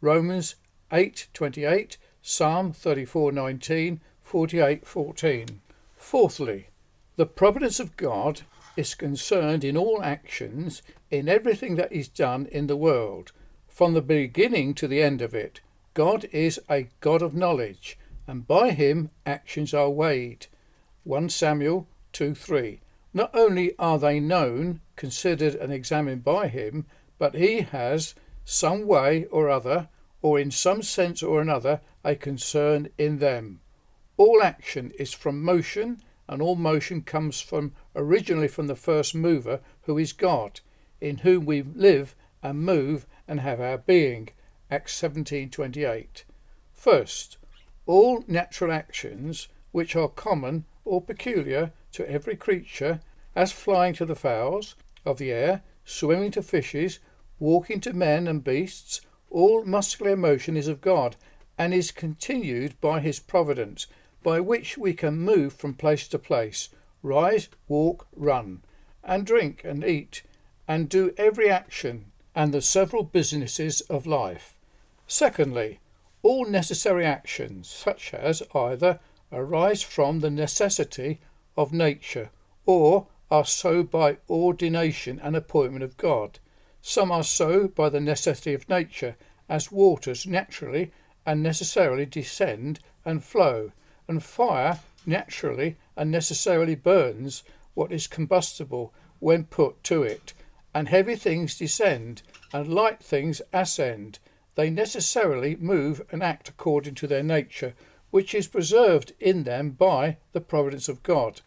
Romans 8:28, Psalm 34:19, 48:14. Fourthly, the providence of God is concerned in all actions, in everything that is done in the world, from the beginning to the end of it. God is a God of knowledge, and by him actions are weighed. 1 Samuel 2:3. Not only are they known, considered and examined by him, but he has some way or other, or in some sense or another, a concern in them. All action is from motion, and all motion comes originally from the first mover, who is God, in whom we live and move and have our being. Acts 17:28. First, all natural actions which are common or peculiar to every creature, as flying to the fowls of the air, swimming to fishes, walking to men and beasts, all muscular motion is of God, and is continued by his providence, by which we can move from place to place, rise, walk, run, and drink and eat, and do every action and the several businesses of life. Secondly, all necessary actions, such as either arise from the necessity of nature, or are so by ordination and appointment of God. Some are so by the necessity of nature, as waters naturally and necessarily descend and flow, and fire naturally and necessarily burns what is combustible when put to it, and heavy things descend, and light things ascend. They necessarily move and act according to their nature, which is preserved in them by the providence of God.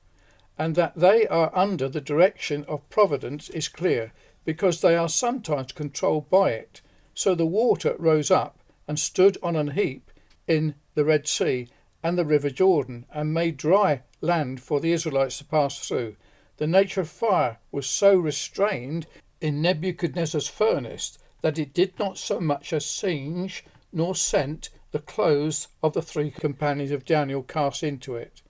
And that they are under the direction of providence is clear, because they are sometimes controlled by it. So the water rose up and stood on an heap in the Red Sea and the river Jordan, and made dry land for the Israelites to pass through. The nature of fire was so restrained in Nebuchadnezzar's furnace that it did not so much as singe nor scent the clothes of the 3 companions of Daniel cast into it.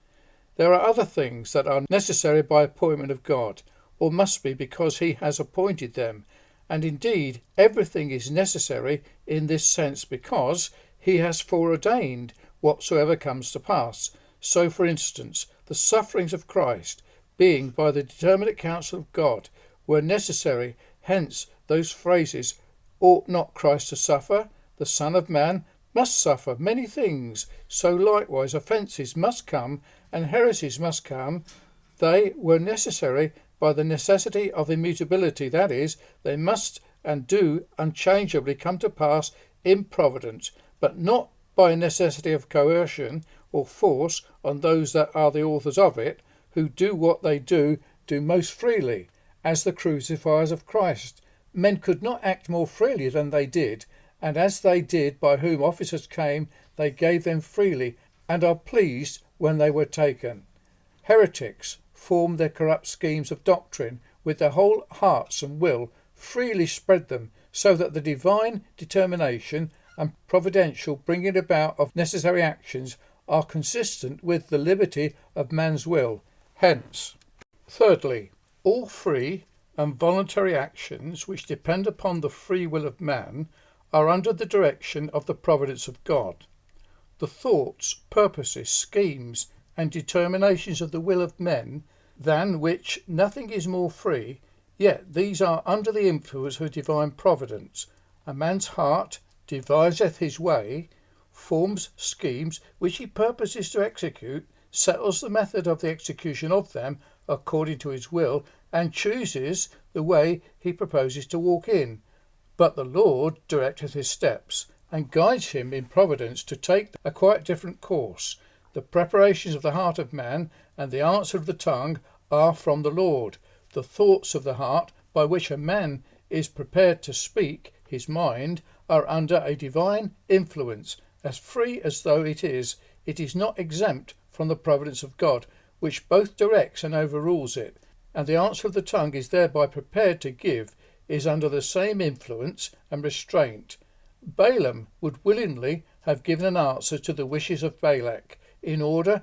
There are other things that are necessary by appointment of God, or must be because he has appointed them, and indeed everything is necessary in this sense because he has foreordained whatsoever comes to pass. So, for instance, the sufferings of Christ, being by the determinate counsel of God, were necessary. Hence those phrases, ought not Christ to suffer? The Son of Man must suffer many things. So likewise offences must come, and heresies must come. They were necessary by the necessity of immutability, that is, they must and do unchangeably come to pass in providence, but not by necessity of coercion or force on those that are the authors of it, who do what they do most freely, as the crucifiers of Christ. Men could not act more freely than they did, and as they did by whom officers came, they gave them freely, and are pleased when they were taken. Heretics form their corrupt schemes of doctrine with their whole hearts and will, freely spread them, so that the divine determination and providential bringing about of necessary actions are consistent with the liberty of man's will. Hence, thirdly, all free and voluntary actions which depend upon the free will of man are under the direction of the providence of God. The thoughts, purposes, schemes, and determinations of the will of men, than which nothing is more free, yet these are under the influence of divine providence. A man's heart deviseth his way, forms schemes which he purposes to execute, settles the method of the execution of them according to his will, and chooses the way he proposes to walk in. But the Lord directeth his steps, and guides him in providence to take a quite different course. The preparations of the heart of man and the answer of the tongue are from the Lord. The thoughts of the heart, by which a man is prepared to speak his mind, are under a divine influence. As free as though it is not exempt from the providence of God, which both directs and overrules it, and the answer of the tongue is thereby prepared to give, is under the same influence and restraint. Balaam would willingly have given an answer to the wishes of Balak in order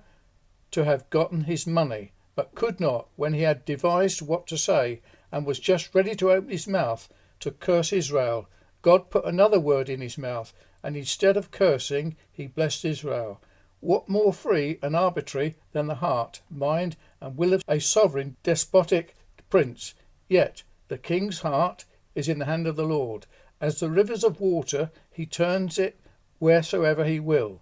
to have gotten his money, but could not when he had devised what to say, and was just ready to open his mouth to curse Israel. God put another word in his mouth, and instead of cursing, he blessed Israel. What more free and arbitrary than the heart, mind, and will of a sovereign despotic prince? Yet the king's heart is in the hand of the Lord. As the rivers of water, he turns it wheresoever he will.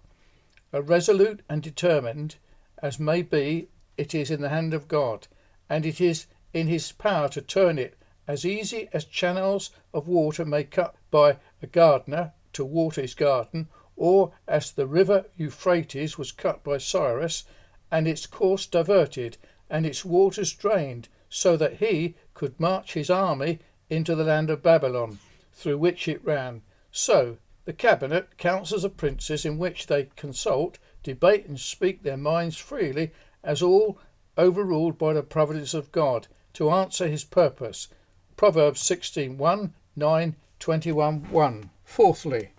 Resolute and determined as may be, it is in the hand of God, and it is in his power to turn it as easy as channels of water may cut by a gardener to water his garden, or as the river Euphrates was cut by Cyrus, and its course diverted, and its waters drained, so that he could march his army into the land of Babylon, through which it ran. So the cabinet, councils of princes, in which they consult, debate, and speak their minds freely, as all overruled by the providence of God, to answer his purpose. Proverbs 16:1, 9, 21:1. Fourthly,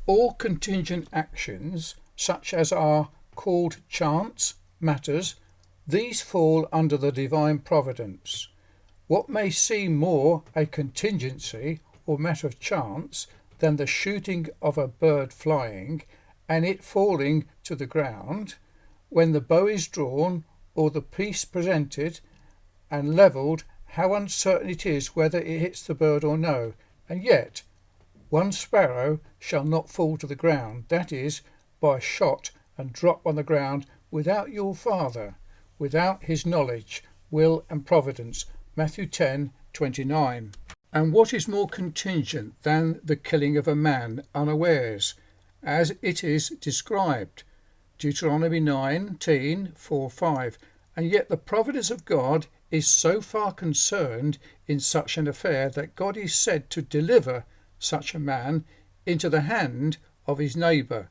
all contingent actions, such as are called chance matters, these fall under the divine providence. What may seem more a contingency or matter of chance than the shooting of a bird flying and it falling to the ground, when the bow is drawn or the piece presented and levelled, how uncertain it is whether it hits the bird or no, and yet one sparrow shall not fall to the ground, that is, by a shot, and drop on the ground without your Father, without his knowledge, will, and providence. Matthew 10:29. And what is more contingent than the killing of a man unawares, as it is described? Deuteronomy 19:4-5. And yet the providence of God is so far concerned in such an affair that God is said to deliver such a man into the hand of his neighbour.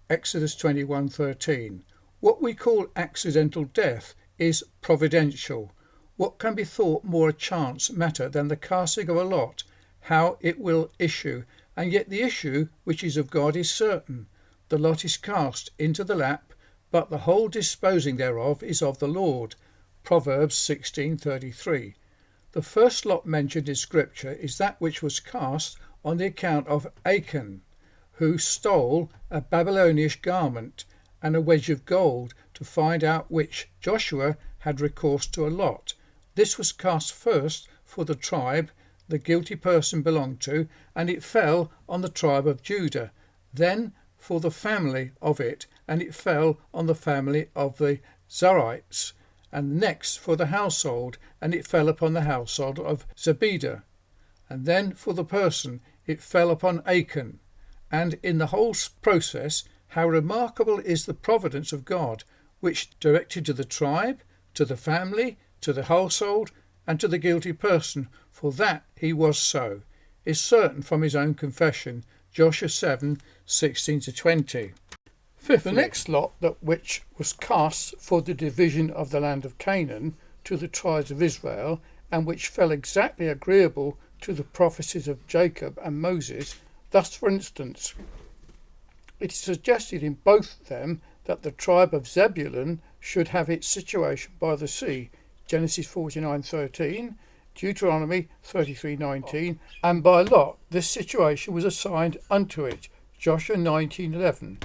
Exodus 21:13. What we call accidental death is providential. What can be thought more a chance matter than the casting of a lot, how it will issue? And yet the issue, which is of God, is certain. The lot is cast into the lap, but the whole disposing thereof is of the Lord. Proverbs 16:33. The first lot mentioned in Scripture is that which was cast on the account of Achan, who stole a Babylonish garment and a wedge of gold, to find out which Joshua had recourse to a lot. This was cast first for the tribe the guilty person belonged to, and it fell on the tribe of Judah. Then for the family of it, and it fell on the family of the Zarites. And next for the household, and it fell upon the household of Zebedah. And then for the person, it fell upon Achan. And in the whole process, how remarkable is the providence of God, which directed to the tribe, to the family, to the household, and to the guilty person, for that he was so, is certain from his own confession, Joshua 7:16-20. Fifthly, the next lot, that which was cast for the division of the land of Canaan to the tribes of Israel, and which fell exactly agreeable to the prophecies of Jacob and Moses, Thus, for instance, it is suggested in both of them that the tribe of Zebulun should have its situation by the sea, Genesis 49:13, Deuteronomy 33:19, and by lot this situation was assigned unto it, Joshua 19:11.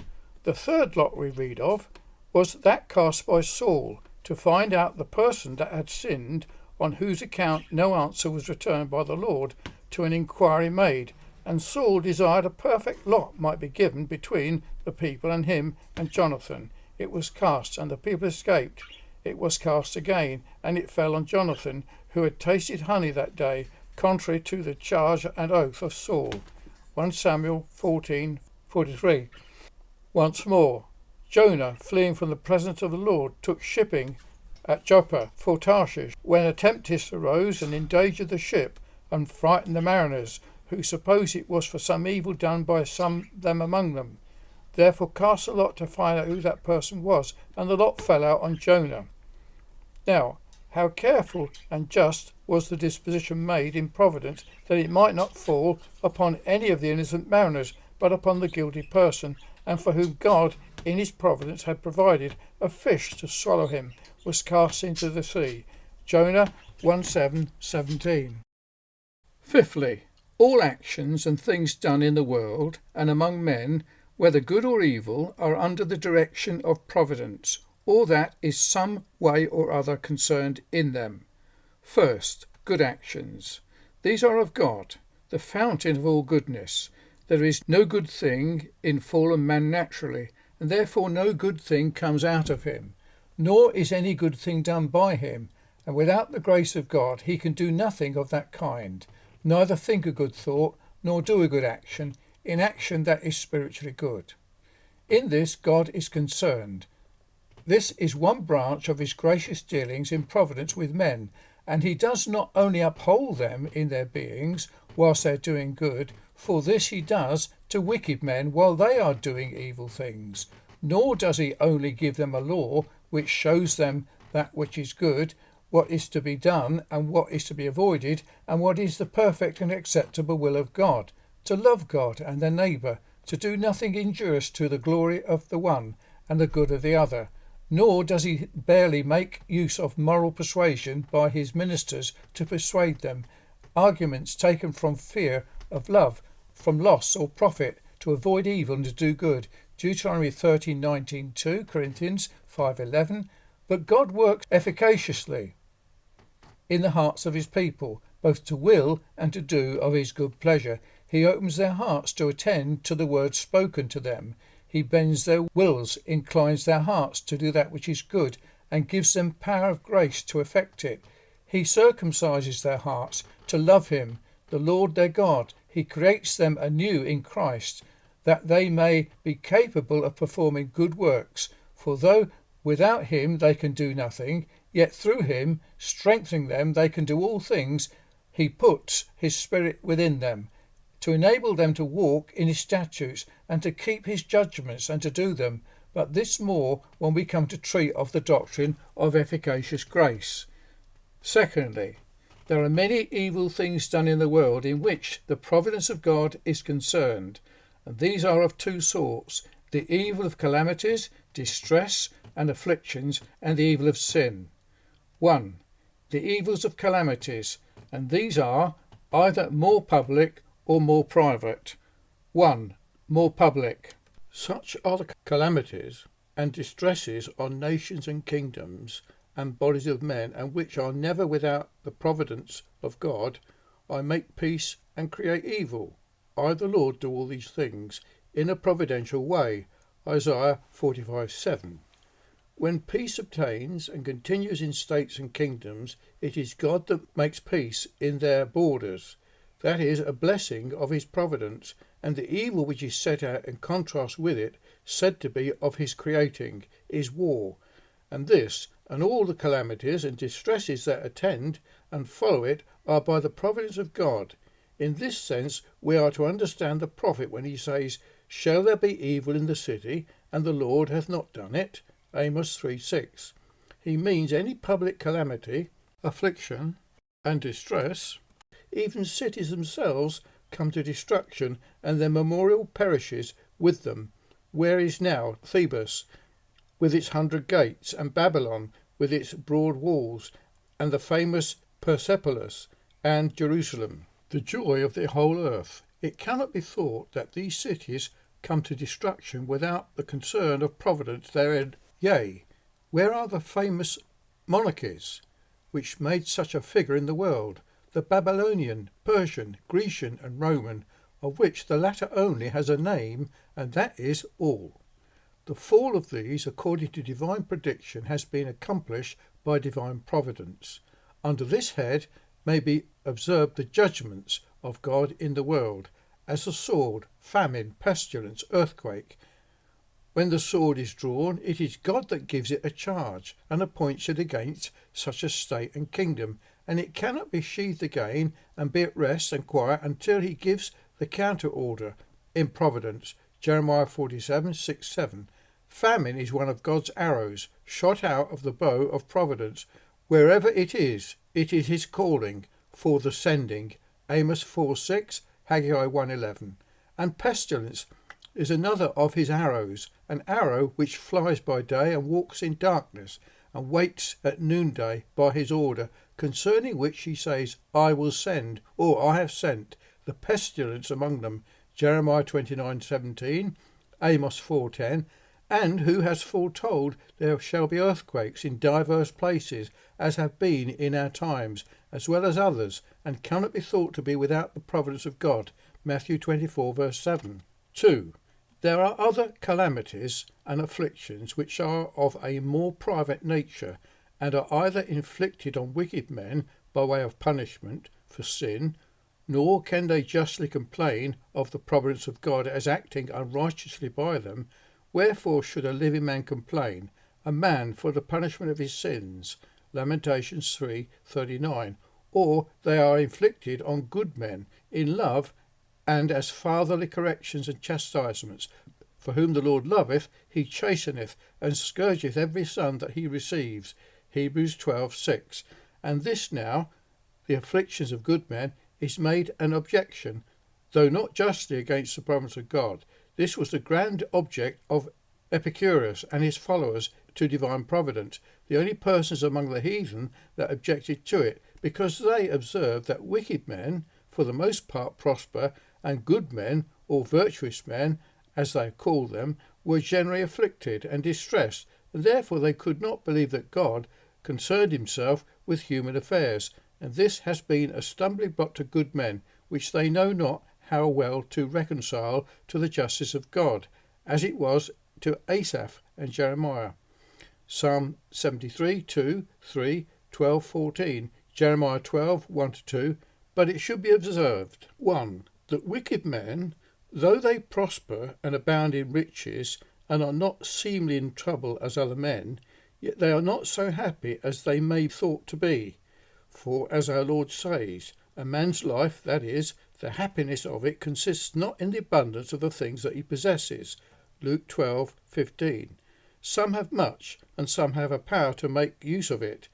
The third lot we read of was that cast by Saul to find out the person that had sinned, on whose account no answer was returned by the Lord to an inquiry made, and Saul desired a perfect lot might be given between the people and him and Jonathan. It was cast, and the people escaped. It was cast again, and it fell on Jonathan, who had tasted honey that day, contrary to the charge and oath of Saul. 1 Samuel 14:43. Once more, Jonah, fleeing from the presence of the Lord, took shipping at Joppa for Tarshish, when a tempest arose and endangered the ship, and frightened the mariners, who supposed it was for some evil done by them among them. Therefore cast a lot to find out who that person was, and the lot fell out on Jonah. Now, how careful and just was the disposition made in Providence that it might not fall upon any of the innocent mariners, but upon the guilty person, and for whom God in his providence had provided a fish to swallow him, was cast into the sea. Jonah 1:17. Fifthly, all actions and things done in the world and among men, whether good or evil, are under the direction of Providence, or that is some way or other concerned in them. First, good actions. These are of God, the fountain of all goodness. There is no good thing in fallen man naturally, and therefore no good thing comes out of him, nor is any good thing done by him, and without the grace of God he can do nothing of that kind, neither think a good thought, nor do a good action, in action that is spiritually good. In this God is concerned. This is one branch of his gracious dealings in providence with men, and he does not only uphold them in their beings whilst they are doing good, for this he does to wicked men while they are doing evil things, nor does he only give them a law which shows them that which is good, what is to be done and what is to be avoided, and what is the perfect and acceptable will of God, to love God and their neighbour, to do nothing injurious to the glory of the one and the good of the other. Nor does he barely make use of moral persuasion by his ministers to persuade them, arguments taken from fear of love, from loss or profit, to avoid evil and to do good. Deuteronomy 13:19, 2 Corinthians 5:11. But God works efficaciously in the hearts of his people, both to will and to do of his good pleasure. He opens their hearts to attend to the words spoken to them. He bends their wills, inclines their hearts to do that which is good, and gives them power of grace to effect it. He circumcises their hearts to love him, the Lord their God. He creates them anew in Christ, that they may be capable of performing good works. For though without him they can do nothing, yet through him, strengthening them, they can do all things. He puts his Spirit within them, to enable them to walk in his statutes, and to keep his judgments, and to do them. But this more when we come to treat of the doctrine of efficacious grace. Secondly, there are many evil things done in the world in which the providence of God is concerned, and these are of two sorts: the evil of calamities, distress, and afflictions, and the evil of sin. 1. The evils of calamities, and these are either more public or more private. 1. More public. Such are the calamities and distresses on nations and kingdoms and bodies of men, and which are never without the providence of God. I make peace and create evil. I, the Lord, do all these things in a providential way. Isaiah 45:7. When peace obtains and continues in states and kingdoms, it is God that makes peace in their borders. That is a blessing of his providence, and the evil which is set out in contrast with it, said to be of his creating, is war. And this, and all the calamities and distresses that attend and follow it, are by the providence of God. In this sense we are to understand the prophet when he says, "Shall there be evil in the city, and the Lord hath not done it?" Amos 3:6. He means any public calamity, affliction, and distress. Even cities themselves come to destruction, and their memorial perishes with them, where is now Thebes with its 100 gates, and Babylon with its broad walls, and the famous Persepolis, and Jerusalem, the joy of the whole earth. It cannot be thought that these cities come to destruction without the concern of providence therein. Yea, where are the famous monarchies which made such a figure in the world, the Babylonian, Persian, Grecian, and Roman, of which the latter only has a name, and that is all? The fall of these, according to divine prediction, has been accomplished by divine providence. Under this head may be observed the judgments of God in the world, as the sword, famine, pestilence, earthquake. When the sword is drawn, it is God that gives it a charge, and appoints it against such a state and kingdom, and it cannot be sheathed again and be at rest and quiet until he gives the counter order in providence. Jeremiah 47:6-7. Famine is one of God's arrows, shot out of the bow of providence. Wherever it is his calling for the sending. Amos 4:6, Haggai 1:11. And pestilence is another of his arrows, an arrow which flies by day and walks in darkness, and waits at noonday by his order, concerning which he says, I will send, or I have sent, the pestilence among them. Jeremiah 29:17, Amos 4:10. And who has foretold there shall be earthquakes in divers places, as have been in our times, as well as others, and cannot be thought to be without the providence of God. Matthew 24:7. 2. There are other calamities and afflictions which are of a more private nature, and are either inflicted on wicked men by way of punishment for sin, nor can they justly complain of the providence of God as acting unrighteously by them. Wherefore should a living man complain, a man for the punishment of his sins? Lamentations 3:39. Or they are inflicted on good men in love, and as fatherly corrections and chastisements. For whom the Lord loveth, he chasteneth, and scourgeth every son that he receives. Hebrews 12:6. And this now, the afflictions of good men, is made an objection, though not justly against the providence of God. This was the grand object of Epicurus and his followers to divine providence, the only persons among the heathen that objected to it, because they observed that wicked men for the most part prosper, and good men, or virtuous men, as they call them, were generally afflicted and distressed, and therefore they could not believe that God concerned himself with human affairs, and this has been a stumbling block to good men, which they know not how well to reconcile to the justice of God, as it was to Asaph and Jeremiah. Psalm 73:2, 3, 12:14, Jeremiah 12:1-2. But it should be observed, 1. That wicked men, though they prosper and abound in riches, and are not seemingly in trouble as other men, yet they are not so happy as they may be thought to be. For, as our Lord says, a man's life, that is, the happiness of it, consists not in the abundance of the things that he possesses. Luke 12:15. Some have much, and some have a power to make use of it,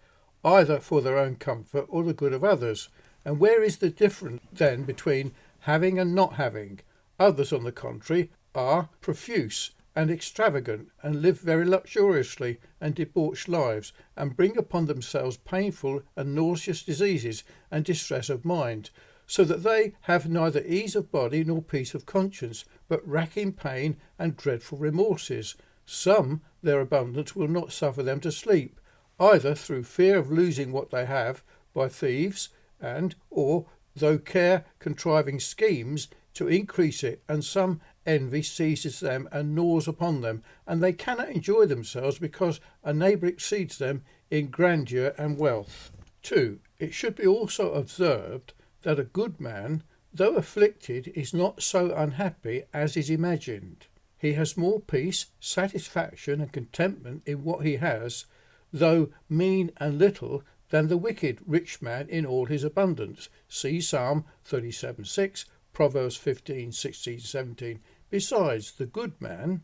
either for their own comfort or the good of others. And where is the difference then between having and not having? Others, on the contrary, are profuse and extravagant, and live very luxuriously and debauched lives, and bring upon themselves painful and nauseous diseases and distress of mind, so that they have neither ease of body nor peace of conscience, but racking pain and dreadful remorses. Some, their abundance will not suffer them to sleep, either through fear of losing what they have by thieves, and or though care contriving schemes to increase it, and some envy seizes them and gnaws upon them, and they cannot enjoy themselves because a neighbour exceeds them in grandeur and wealth. 2. It should be also observed that a good man, though afflicted, is not so unhappy as is imagined. He has more peace, satisfaction, and contentment in what he has, though mean and little, than the wicked rich man in all his abundance. See Psalm 37:6, Proverbs 15:16-17. Besides, the good man,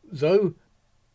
though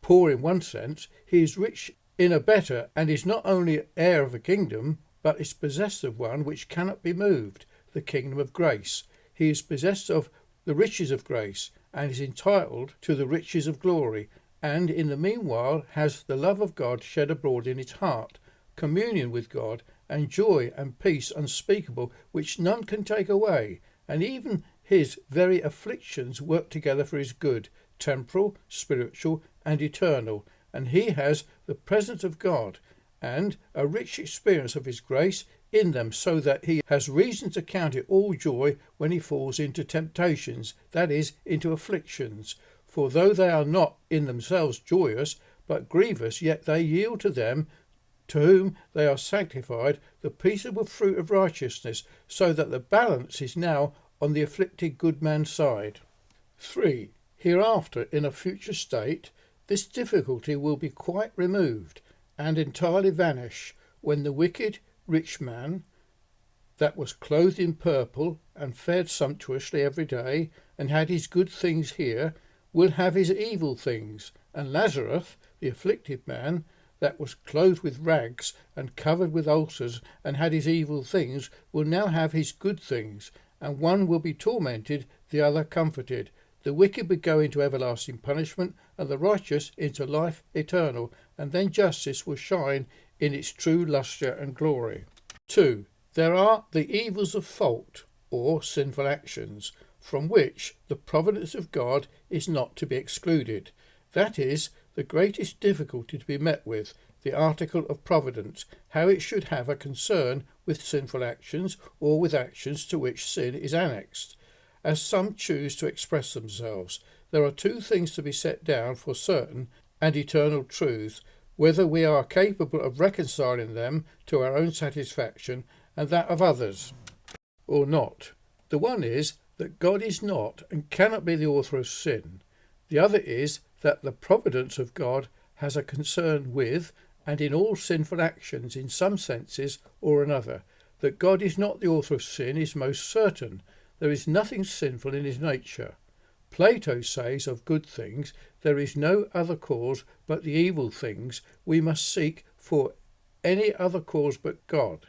poor in one sense, he is rich in a better, and is not only heir of a kingdom, but is possessed of one which cannot be moved, the kingdom of grace. he is possessed of the riches of grace and is entitled to the riches of glory, and in the meanwhile has the love of God shed abroad in his heart, communion with God, and joy and peace unspeakable, which none can take away, and even his very afflictions work together for his good, temporal, spiritual, and eternal, and he has the presence of God and a rich experience of his grace in them, so that he has reason to count it all joy when he falls into temptations, that is, into afflictions. For though they are not in themselves joyous, but grievous, yet they yield to them to whom they are sanctified the peaceable fruit of righteousness, so that the balance is now on the afflicted good man's side. 3. Hereafter, in a future state, this difficulty will be quite removed, and entirely vanish, when the wicked rich man, that was clothed in purple, and fared sumptuously every day, and had his good things here, will have his evil things, and Lazarus, the afflicted man, that was clothed with rags, and covered with ulcers, and had his evil things, will now have his good things, and one will be tormented, the other comforted. The wicked will go into everlasting punishment, and the righteous into life eternal, and then justice will shine in its true lustre and glory. 2. There are the evils of fault, or sinful actions, from which the providence of God is not to be excluded. That is the greatest difficulty to be met with, the article of providence, how it should have a concern with sinful actions, or with actions to which sin is annexed. As some choose to express themselves, there are two things to be set down for certain and eternal truths, whether we are capable of reconciling them to our own satisfaction and that of others, or not. The one is that God is not and cannot be the author of sin. The other is that the providence of God has a concern with and in all sinful actions in some senses or another. That God is not the author of sin is most certain. There is nothing sinful in his nature. Plato says of good things, there is no other cause but the evil things. We must seek for any other cause but God.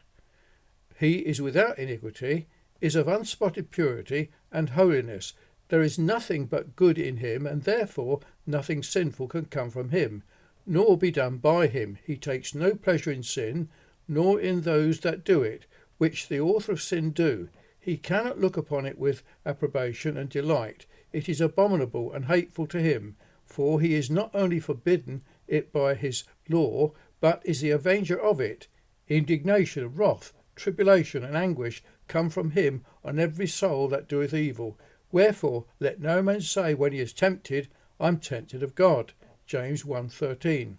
He is without iniquity, is of unspotted purity and holiness. There is nothing but good in him, and therefore nothing sinful can come from him, nor be done by him. He takes no pleasure in sin, nor in those that do it, which the author of sin do. He cannot look upon it with approbation and delight. It is abominable and hateful to him, for he is not only forbidden it by his law, but is the avenger of it. Indignation, wrath, tribulation, and anguish come from him on every soul that doeth evil. Wherefore let no man say when he is tempted, I am tempted of God. James 1:13.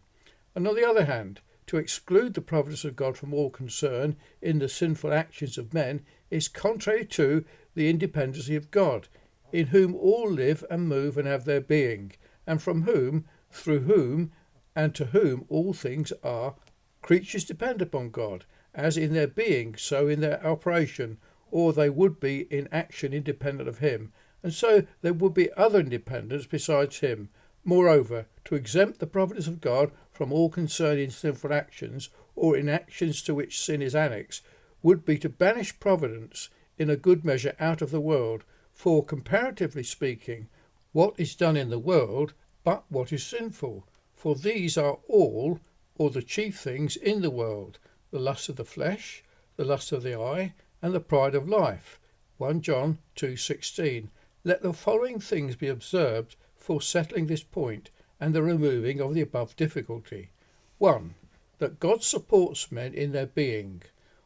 And on the other hand, to exclude the providence of God from all concern in the sinful actions of men is contrary to the independency of God, in whom all live and move and have their being, and from whom, through whom, and to whom all things are. Creatures depend upon God, as in their being, so in their operation, or they would be in action independent of him, and so there would be other independence besides him. Moreover, to exempt the providence of God from all concern in sinful actions, or in actions to which sin is annexed, would be to banish providence in a good measure out of the world. For, comparatively speaking, what is done in the world but what is sinful? For these are all, or the chief things in the world, the lust of the flesh, the lust of the eye, and the pride of life. 1 John 2:16. Let the following things be observed for settling this point and the removing of the above difficulty. 1. That God supports men in their being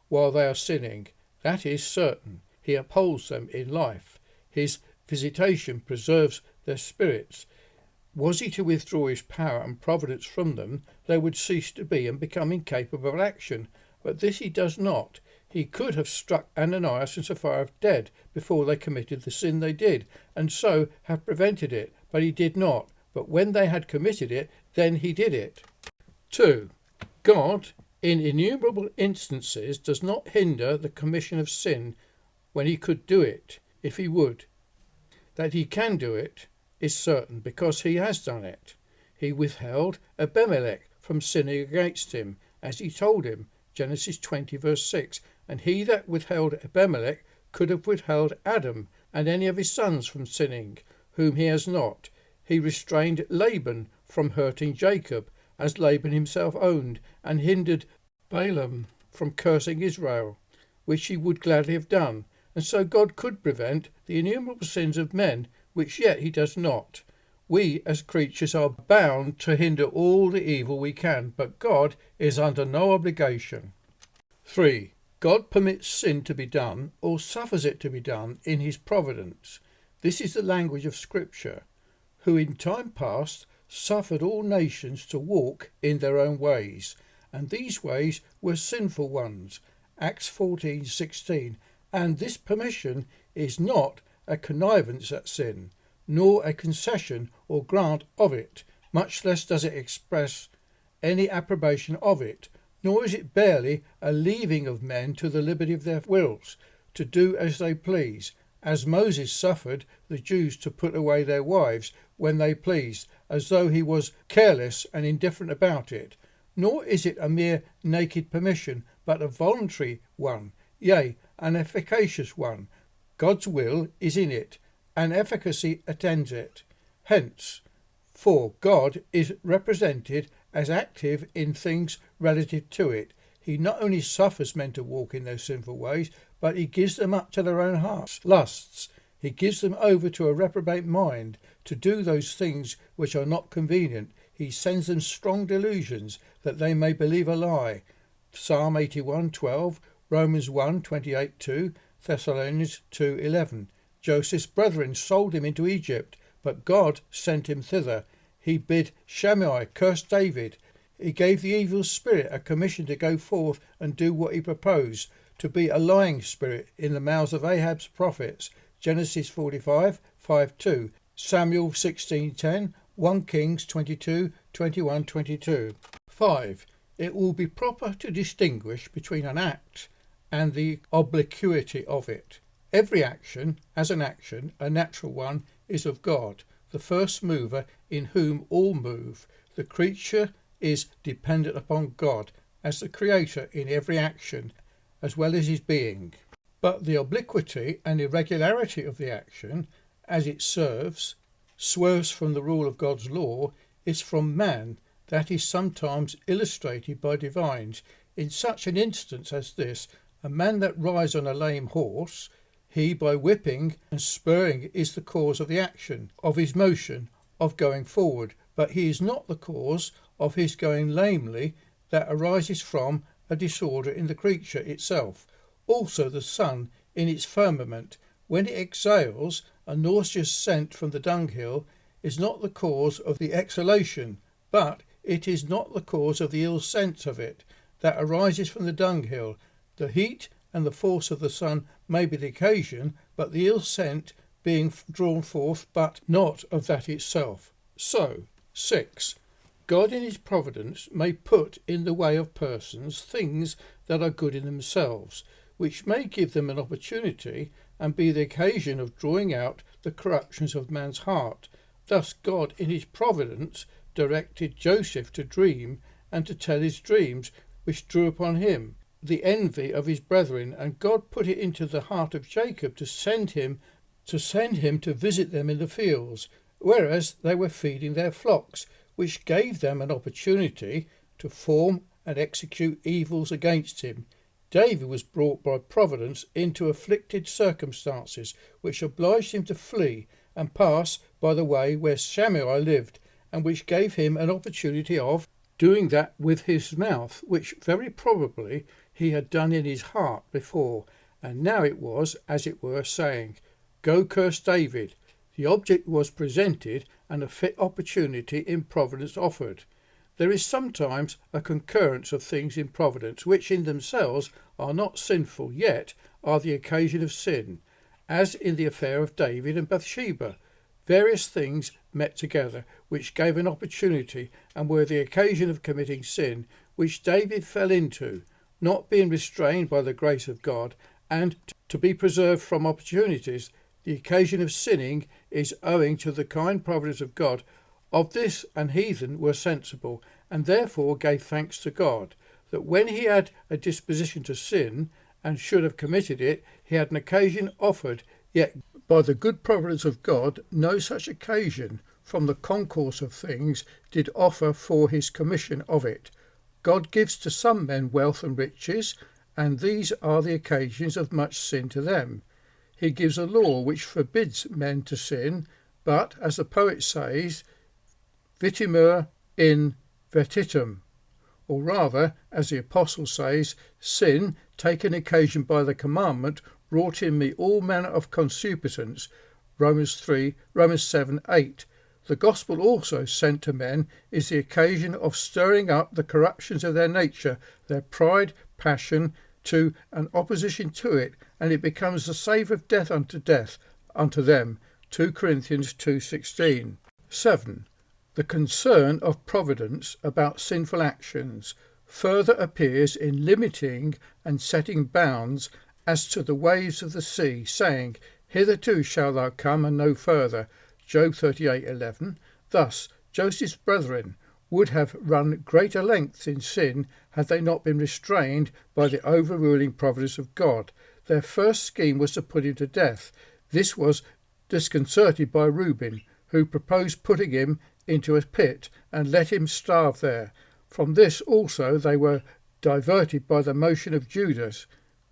while they are sinning. That is certain. He upholds them in life. His visitation preserves their spirits. Was he to withdraw his power and providence from them, they would cease to be and become incapable of action. But this he does not. He could have struck Ananias and Sapphira dead before they committed the sin they did, and so have prevented it, but he did not. But when they had committed it, then he did it. 2. God, in innumerable instances, does not hinder the commission of sin when he could do it, if he would. That he can do it is certain, because he has done it. He withheld Abimelech from sinning against him, as he told him, Genesis 20 verse 6, and he that withheld Abimelech could have withheld Adam, and any of his sons from sinning, whom he has not. He restrained Laban from hurting Jacob, as Laban himself owned, and hindered Balaam from cursing Israel, which he would gladly have done. And so God could prevent the innumerable sins of men, which yet he does not. We as creatures are bound to hinder all the evil we can, but God is under no obligation. 3. God permits sin to be done, or suffers it to be done, in his providence. This is the language of Scripture, who in time past suffered all nations to walk in their own ways, and these ways were sinful ones. Acts 14:16. And this permission is not a connivance at sin, nor a concession or grant of it, much less does it express any approbation of it, nor is it barely a leaving of men to the liberty of their wills, to do as they please, as Moses suffered the Jews to put away their wives when they pleased, as though he was careless and indifferent about it. Nor is it a mere naked permission, but a voluntary one, yea, an efficacious one. God's will is in it, and efficacy attends it. Hence, for God is represented as active in things relative to it. He not only suffers men to walk in their sinful ways, but he gives them up to their own hearts' lusts. He gives them over to a reprobate mind, to do those things which are not convenient. He sends them strong delusions, that they may believe a lie. Psalm 81:12, Romans 1:28-2, Thessalonians 2:11. Joseph's brethren sold him into Egypt, but God sent him thither. He bid Shammai curse David. He gave the evil spirit a commission to go forth and do what he proposed, to be a lying spirit in the mouths of Ahab's prophets. Genesis 45:5-2, Samuel 16:10, 1 Kings 22:21-22. 5. It will be proper to distinguish between an act and the obliquity of it. Every action, as an action, a natural one, is of God, the first mover in whom all move. The creature is dependent upon God as the creator in every action, as well as his being. But the obliquity and irregularity of the action, as it swerves from the rule of God's law, is from man. That is sometimes illustrated by divines. In such an instance as this, a man that rides on a lame horse, he by whipping and spurring is the cause of the action, of his motion, of going forward, but he is not the cause of his going lamely, that arises from a disorder in the creature itself. Also the sun in its firmament, when it exhales a nauseous scent from the dunghill, is not the cause of the exhalation, but it is not the cause of the ill sense of it that arises from the dunghill. The heat and the force of the sun may be the occasion, but the ill scent being drawn forth, but not of that itself. So, 6. God in his providence may put in the way of persons things that are good in themselves, which may give them an opportunity and be the occasion of drawing out the corruptions of man's heart. Thus God in his providence directed Joseph to dream and to tell his dreams, which drew upon him the envy of his brethren, and God put it into the heart of Jacob to send him to visit them in the fields, whereas they were feeding their flocks, which gave them an opportunity to form and execute evils against him. David was brought by providence into afflicted circumstances, which obliged him to flee and pass by the way where Shammai lived, and which gave him an opportunity of doing that with his mouth, which very probably he had done in his heart before, and now it was, as it were, saying, "Go curse David." The object was presented, and a fit opportunity in providence offered. There is sometimes a concurrence of things in providence which in themselves are not sinful, yet are the occasion of sin, as in the affair of David and Bathsheba. Various things met together, which gave an opportunity and were the occasion of committing sin, which David fell into, not being restrained by the grace of God, and to be preserved from opportunities. The occasion of sinning is owing to the kind providence of God. Of this an heathen were sensible, and therefore gave thanks to God, that when he had a disposition to sin, and should have committed it, he had an occasion offered, yet By the good providence of God, no such occasion from the concourse of things did offer for his commission of it. God gives to some men wealth and riches, and these are the occasions of much sin to them. He gives a law which forbids men to sin, but, as the poet says, vitimur in vetitum, or rather, as the apostle says, sin, taken occasion by the commandment, wrought in me all manner of concupiscence. Romans 7:8. The gospel also sent to men is the occasion of stirring up the corruptions of their nature, their pride, passion, to an opposition to it, and it becomes the savour of death unto them. 2 Corinthians 2:16. 7. The concern of providence about sinful actions further appears in limiting and setting bounds as to the waves of the sea, saying, Hitherto shalt thou come and no further. Job 38:11. Thus Joseph's brethren would have run greater lengths in sin had they not been restrained by the overruling providence of God. Their first scheme was to put him to death. This was disconcerted by Reuben, who proposed putting him into a pit and let him starve there. From this also they were diverted by the motion of Judas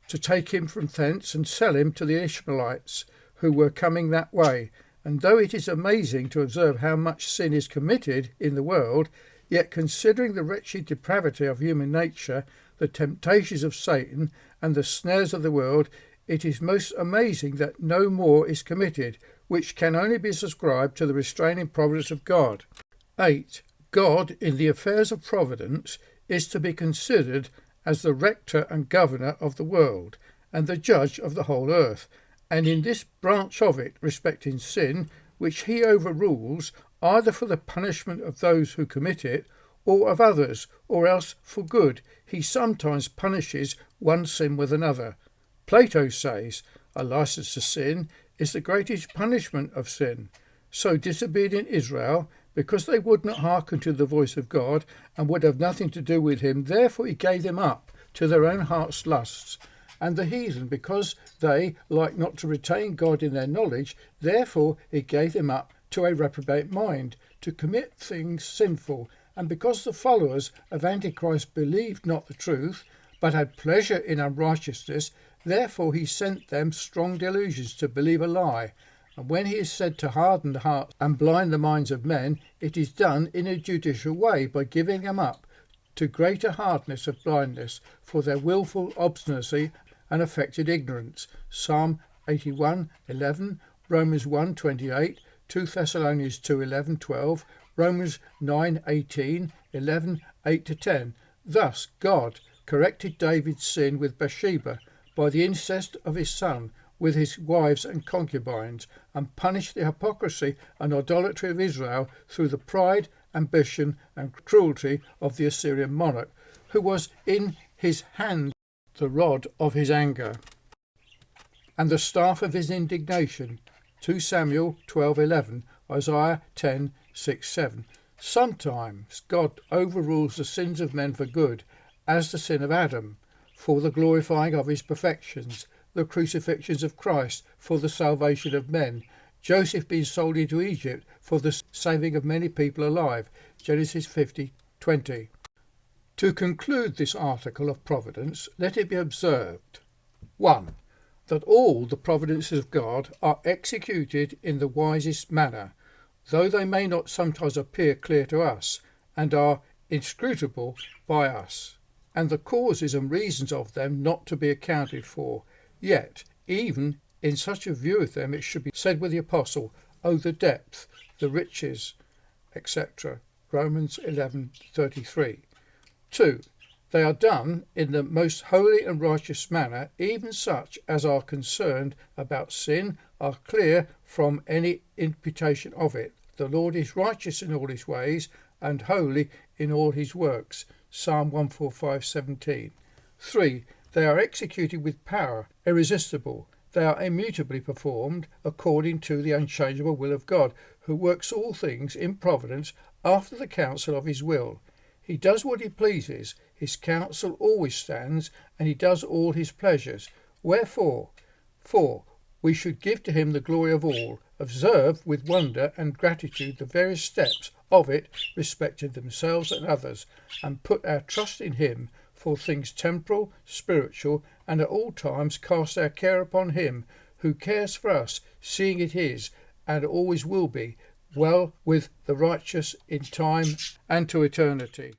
to take him from thence and sell him to the Ishmaelites, who were coming that way. And though it is amazing to observe how much sin is committed in the world, yet considering the wretched depravity of human nature, the temptations of Satan, and the snares of the world, it is most amazing that no more is committed, which can only be ascribed to the restraining providence of God. 8. God, in the affairs of providence, is to be considered as the rector and governor of the world, and the judge of the whole earth, and in this branch of it respecting sin, which he overrules, either for the punishment of those who commit it, or of others, or else for good, he sometimes punishes one sin with another. Plato says, a license to sin is the greatest punishment of sin. So disobedient Israel, because they would not hearken to the voice of God, and would have nothing to do with him, therefore he gave them up to their own heart's lusts. And the heathen, because they like not to retain God in their knowledge, therefore he gave them up to a reprobate mind, to commit things sinful. And because the followers of Antichrist believed not the truth, but had pleasure in unrighteousness, therefore he sent them strong delusions to believe a lie. And when he is said to harden the heart and blind the minds of men, it is done in a judicial way, by giving them up to greater hardness of blindness for their wilful obstinacy and affected ignorance. Psalm 81:11, Romans 1:28, 2 Thessalonians 2:11-12, Romans 9:18, 11, 8-10. Thus God corrected David's sin with Bathsheba by the incest of his son with his wives and concubines, and punished the hypocrisy and idolatry of Israel through the pride, ambition and cruelty of the Assyrian monarch, who was in his hand the rod of his anger and the staff of his indignation. 2 Samuel 12:11, Isaiah 10:6-7. Sometimes God overrules the sins of men for good, as the sin of Adam, for the glorifying of his perfections, the crucifixions of Christ for the salvation of men, Joseph being sold into Egypt for the saving of many people alive, Genesis 50:20. To conclude this article of providence, let it be observed, 1. That all the providences of God are executed in the wisest manner, though they may not sometimes appear clear to us, and are inscrutable by us, and the causes and reasons of them not to be accounted for. Yet, even in such a view of them, it should be said with the apostle, "Oh, the depth, the riches," etc. Romans 11:33. 2. They are done in the most holy and righteous manner, even such as are concerned about sin are clear from any imputation of it. The Lord is righteous in all his ways and holy in all his works. Psalm 145:17. 3. They are executed with power, irresistible. They are immutably performed according to the unchangeable will of God, who works all things in providence after the counsel of his will. He does what he pleases, his counsel always stands, and he does all his pleasures. Wherefore? 4. we should give to him the glory of all, observe with wonder and gratitude the various steps of it respecting themselves and others, and put our trust in him for things temporal, spiritual, and at all times cast our care upon him who cares for us, seeing it is, and always will be, well with the righteous in time and to eternity.